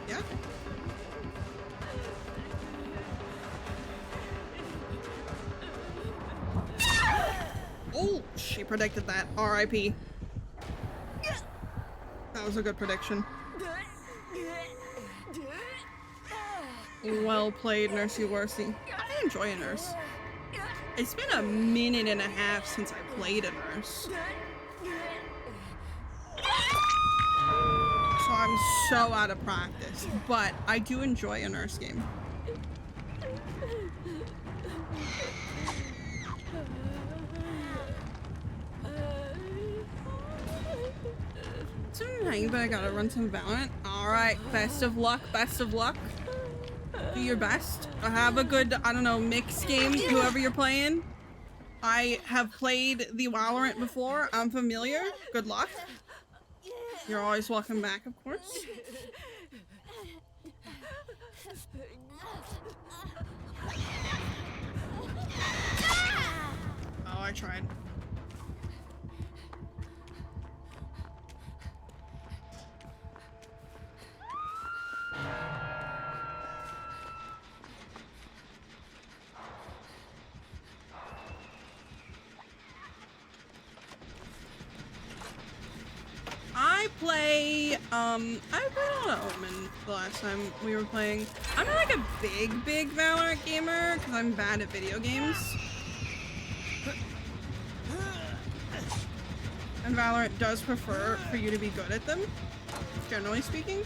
Yeah. Oh, she predicted that. R.I.P. That was a good prediction. Well played, Nursey Worsey. I enjoy a nurse. It's been a minute and a half since I played a nurse. I'm so out of practice, but I do enjoy a nurse game. Hey, but I gotta run some Valorant. Alright, best of luck, best of luck. Do your best. Have a good, I don't know, mixed game, whoever you're playing. I have played the Valorant before. I'm familiar. Good luck. You're always welcome back, of course. Oh, I tried. I played a lot of Omen the last time we were playing. I'm not like a big Valorant gamer because I'm bad at video games. And Valorant does prefer for you to be good at them, generally speaking.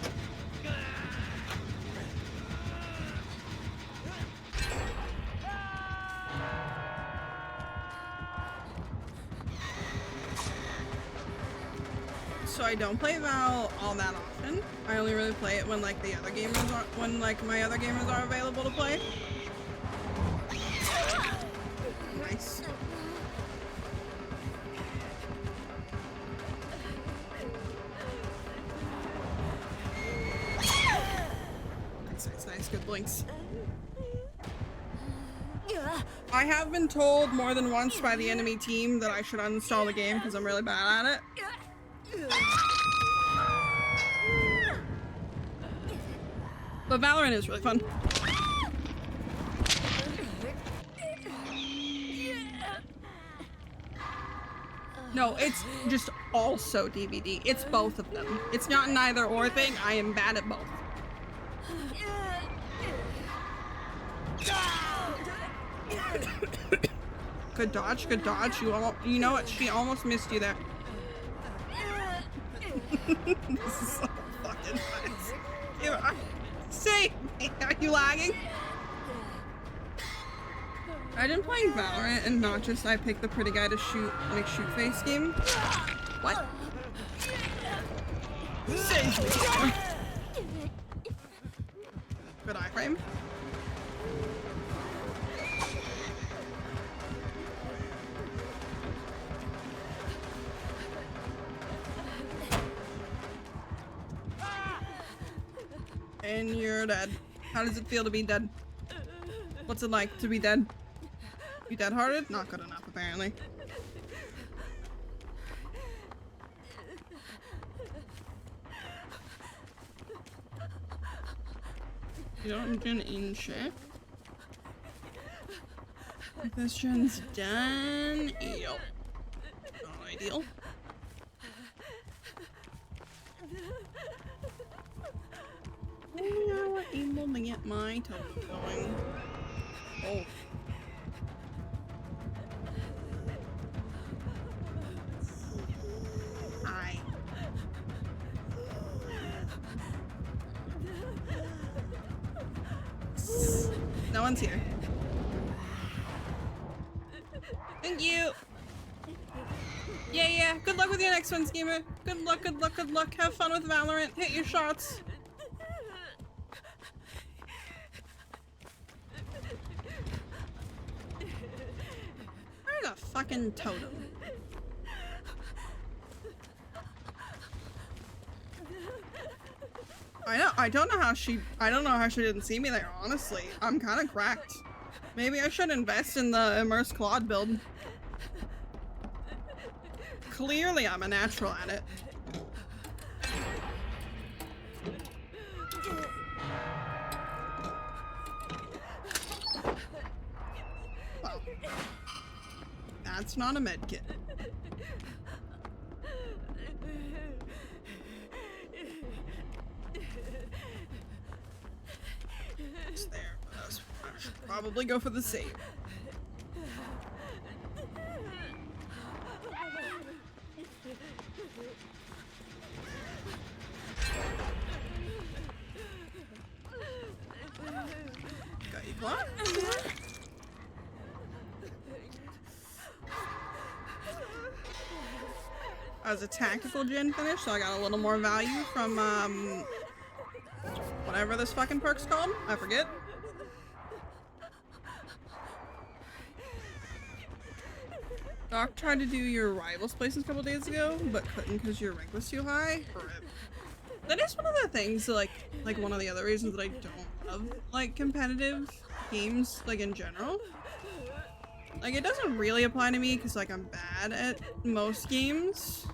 So I don't play Val all that often. I only really play it when like the other gamers are, when like my other gamers are available to play. Nice. Nice, good blinks. I have been told more than once by the enemy team that I should uninstall the game because I'm really bad at it. But Valorant is really fun. No, it's just also DVD. It's both of them. It's not an either or thing. I am bad at both. Good dodge, good dodge. You know what? She almost missed you there. This is so fucking nice. Save me! Are you lagging? I've been playing Valorant and not just I picked the pretty guy to shoot, like shoot face game. What? Save me! Good iframe. And you're dead. How does it feel to be dead? What's it like to be dead? You dead-hearted? Not good enough, apparently. You don't gen in shit. This gen's done. Yep. Not ideal. Now we're able to get my totem going. Oh. Hi. No one's here. Thank you. Yeah. Good luck with your next one, Schemer. Good luck, good luck, good luck. Have fun with Valorant. Hit your shots. Where's a fucking totem? I don't know how she didn't see me there, honestly. I'm kind of cracked. Maybe I should invest in the Immerse Claude build. Clearly I'm a natural at it. Well, that's not a medkit. It's there, but I should probably go for the save. What? As a tactical gen finish, so I got a little more value from whatever this fucking perk's called. I forget. Doc tried to do your rivals places a couple days ago, but couldn't because your rank was too high. That is one of the things, like one of the other reasons that I don't love like competitive games, like in general. Like it doesn't really apply to me because like I'm bad at most games.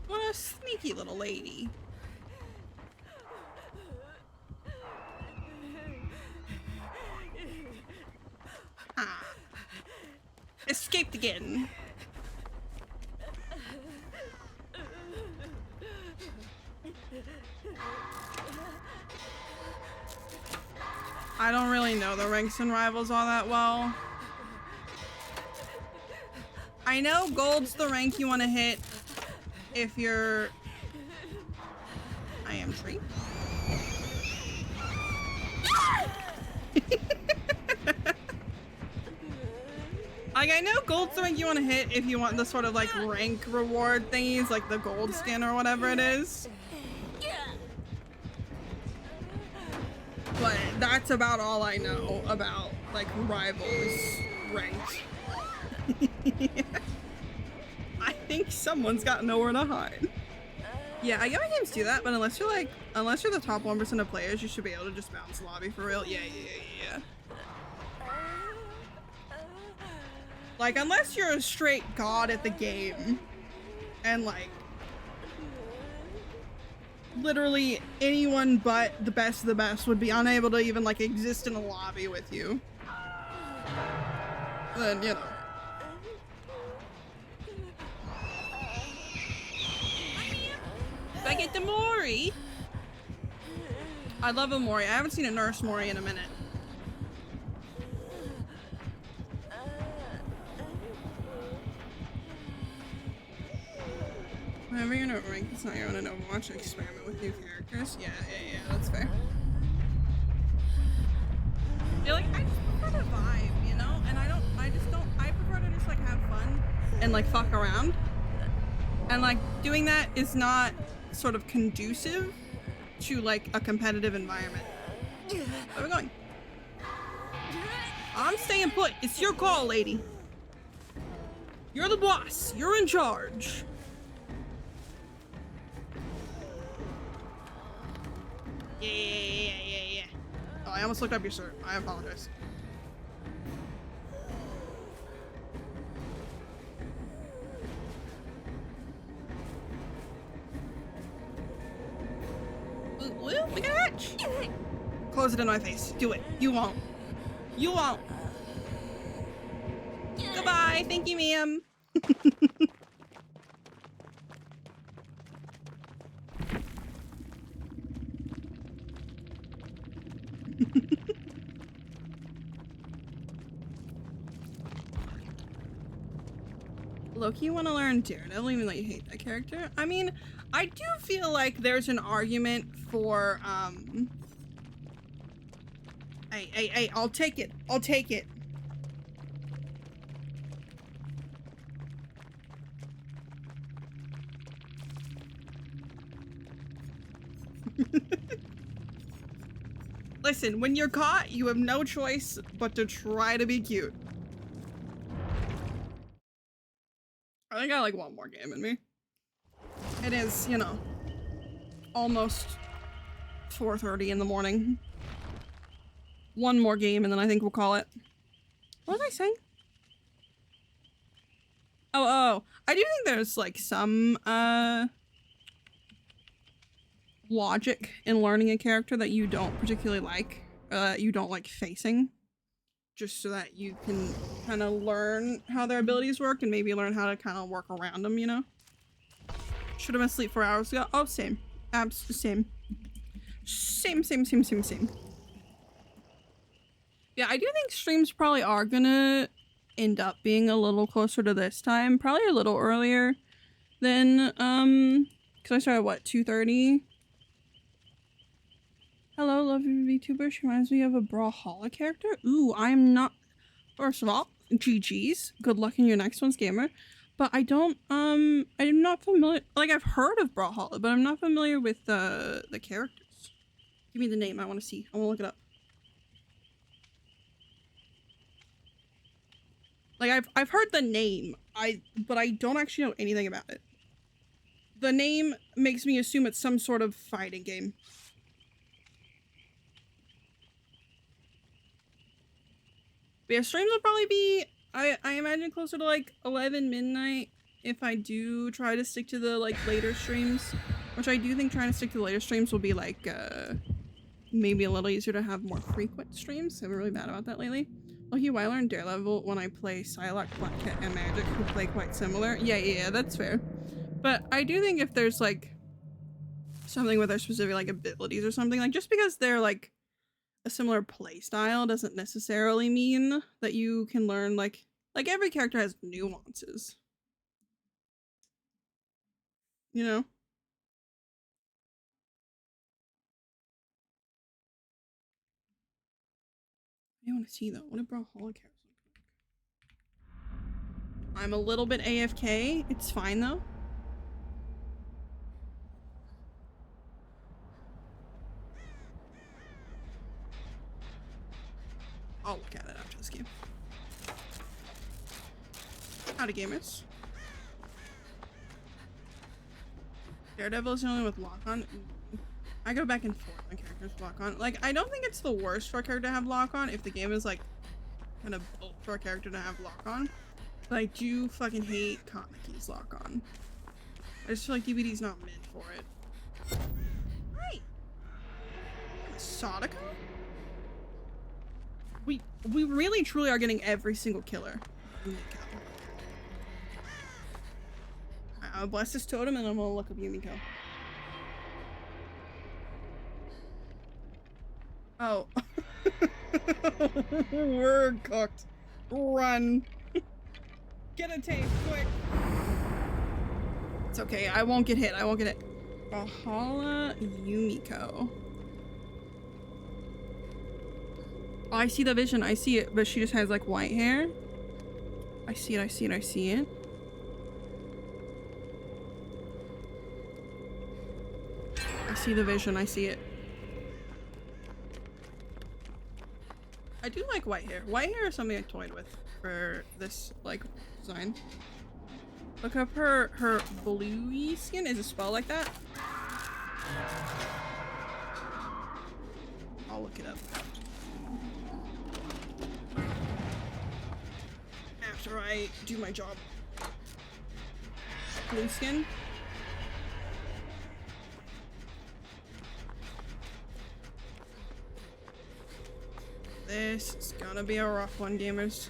What a sneaky little lady. Ah. Escaped again. I don't really know the ranks and rivals all that well. I know gold's the rank you want to hit if you're... I am tree. Like, I know gold's the rank you want to hit if you want the sort of like rank reward thingies, like the gold skin or whatever it is. But that's about all I know about like rivals ranked. I think someone's got nowhere to hide. Yeah, I get why games do that, but unless you're the top 1% of players, you should be able to just bounce lobby for real. Yeah. Like, unless you're a straight god at the game, and like, literally anyone but the best of the best would be unable to even like exist in a lobby with you. Then, you know. If I get the Mori. I love a Mori. I haven't seen a nurse Mori in a minute. Whenever you're in a rank, it's not your own in Overwatch, experiment with new characters. Yeah, that's fair. Yeah, like, I just prefer the vibe, you know? And I prefer to just, like, have fun and, like, fuck around. And, like, doing that is not sort of conducive to, like, a competitive environment. Where are we going? I'm staying put. It's your call, lady. You're the boss. You're in charge. Yeah. Oh, I almost looked up your shirt. I apologize. Ooh, we got a hatch. Close it in my face. Do it. You won't. You won't. Goodbye. Thank you, ma'am. Loki, you want to learn Daredevil even though you hate that character? I mean, I do feel like there's an argument for, Hey, I'll take it. I'll take it. Listen, when you're caught, you have no choice but to try to be cute. I think I got like one more game in me. It is, you know, almost 4:30 in the morning. One more game and then I think we'll call it. What was I saying? Oh, I do think there's like some logic in learning a character that you don't particularly like, you don't like facing. just so that you can kind of learn how their abilities work and maybe learn how to kind of work around them, you know? Should have been asleep 4 hours ago. Oh, same. Same. Same. Yeah, I do think streams probably are gonna end up being a little closer to this time. Probably a little earlier than, because I started, what, 2:30? Hello, lovely VTuber. She reminds me of a Brawlhalla character. Ooh, I'm not... First of all, GG's. Good luck in your next one's, gamer. But I don't, I'm not familiar... Like, I've heard of Brawlhalla, but I'm not familiar with the characters. Give me the name. I want to see. I want to look it up. Like, I've heard the name, but I don't actually know anything about it. The name makes me assume it's some sort of fighting game. But yeah, streams will probably be, I imagine, closer to like 11 midnight if I do try to stick to the like later streams. Which I do think trying to stick to the later streams will be like maybe a little easier to have more frequent streams. I've been really bad about that lately. Lucky I learned Daredevil when I play Psylocke, Black Cat, and Magic, who play quite similar. Yeah, that's fair. But I do think if there's like something with their specific like abilities or something, like just because they're like a similar play style doesn't necessarily mean that you can learn like every character has nuances. You know? I want to see though. What a Brawlhalla character. I'm a little bit AFK. It's fine though. I'll look at it after this game. Howdy, gamers. Daredevil is the only with lock-on. I go back and forth on characters with lock-on. Like, I don't think it's the worst for a character to have lock-on if the game is, like, kind of built for a character to have lock-on. But I do fucking hate Kanaki's lock-on. I just feel like DBD's not meant for it. Hi! Sadako? We really truly are getting every single killer. I'll bless this totem and I'm gonna look up Yumiko. Oh. We're cooked. Run. Get a tape, quick. It's okay, I won't get hit. Brawlhalla Yumiko. Oh, I see the vision, I see it, but she just has like white hair. I see it. I see the vision, I see it. I do like white hair. White hair is something I toyed with for this like design. Look up her bluey skin. Is it spelled like that? I'll look it up. After I do my job. Blue skin. This is gonna be a rough one, gamers.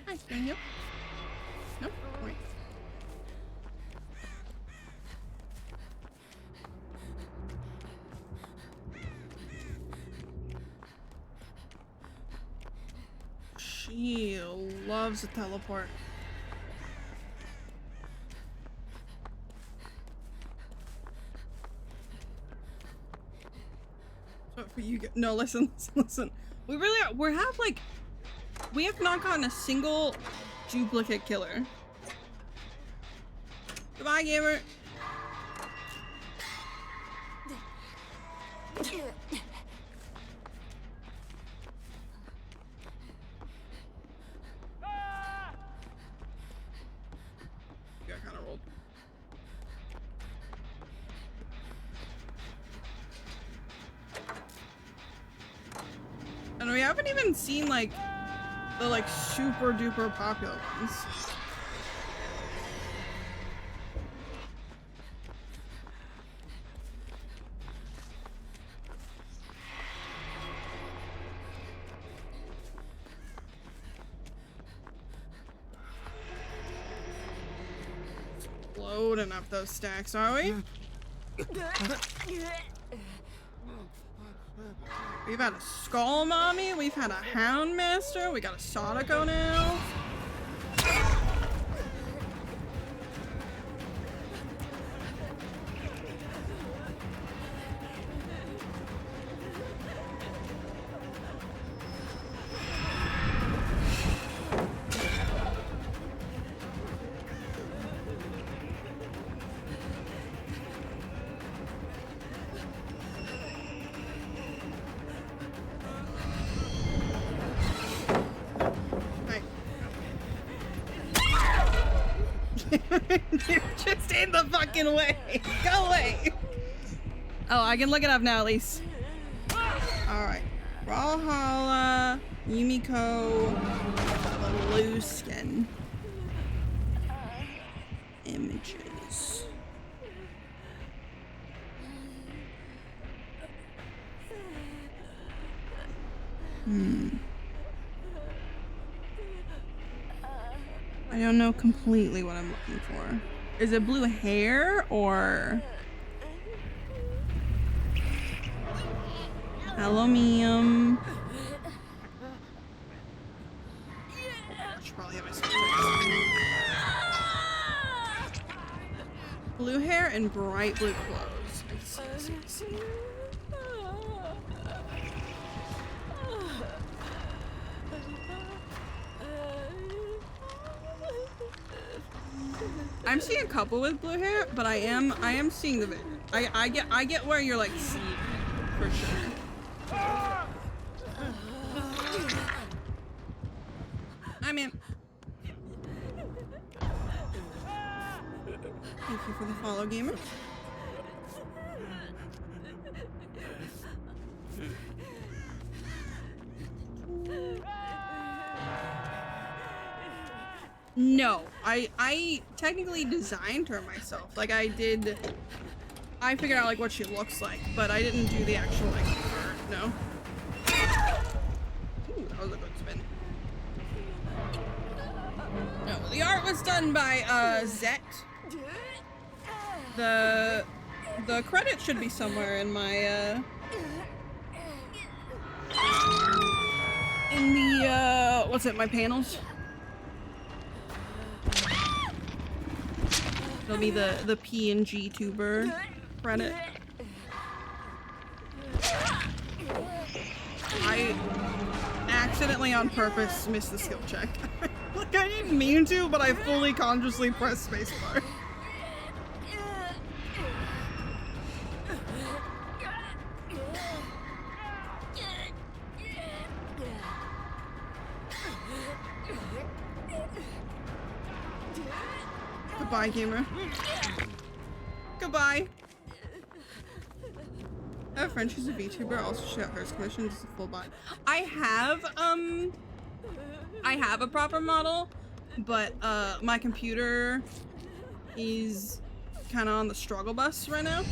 Hi, Daniel. Nope. Wait. She loves a teleport. So for you, no, listen. We really are. We have not gotten a single duplicate killer. Goodbye, gamer. And we haven't even seen like the like super duper popular ones. Loading up those stacks, are we? We've had a Skull Mommy, we've had a Houndmaster, we got a Sadako now. You're just in the fucking way. Go away. Oh, I can look it up now at least. Alright. Brawlhalla, Yumiko, Luskin. Images. I don't know completely what I'm looking for. Is it blue hair or... Aluminium? Should probably have my subjects. Blue hair and bright blue clothes. I see. I'm seeing a couple with blue hair, but I am seeing the vision. I get where you're like seeing it, for sure. I'm in. Thank you for the follow, gamer. No, I technically designed her myself. Like I figured out like what she looks like, but I didn't do the actual like art, no. Ooh, that was a good spin. No, the art was done by Zet. The credit should be somewhere in my in the what's it, my panels? It'll be the PNG tuber credit. I accidentally on purpose missed the skill check. Like I didn't mean to, but I fully consciously pressed spacebar. Goodbye, gamer. Goodbye. I have a friend who's a VTuber, also she got hers commissioned as a full bot. I have a proper model, but my computer is kind of on the struggle bus right now.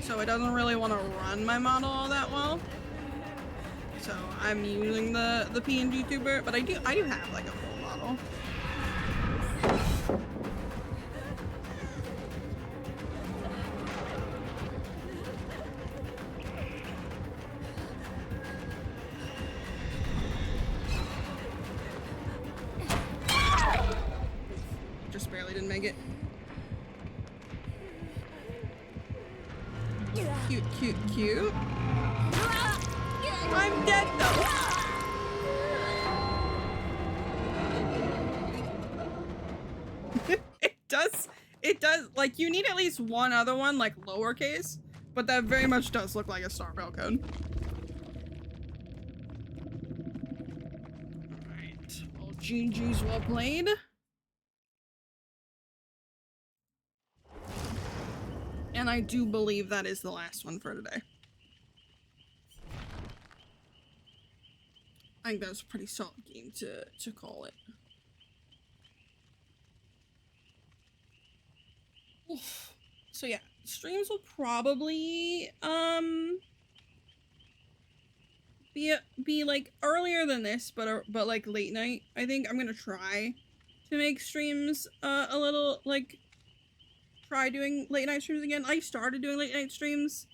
So it doesn't really want to run my model all that well. So I'm using the PNG tuber, but I do have like a full model. Just barely didn't make it. Cute. I'm dead though. It does, like, you need at least one other one, like, lowercase, but that very much does look like a Starbell code. Alright, well, GG's well played. And And I do believe that is the last one for today. I think that was a pretty solid game to call it. Oof. So yeah, streams will probably be like earlier than this, but like late night. I think I'm gonna try to make streams a little like try doing late night streams again. I started doing late night streams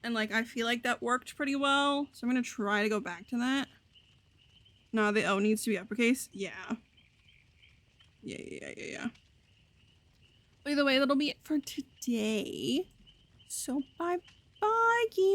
and like I feel like that worked pretty well, so I'm gonna try to go back to that. No, the O needs to be uppercase. Yeah. By the way, that'll be it for today. So bye bye, game.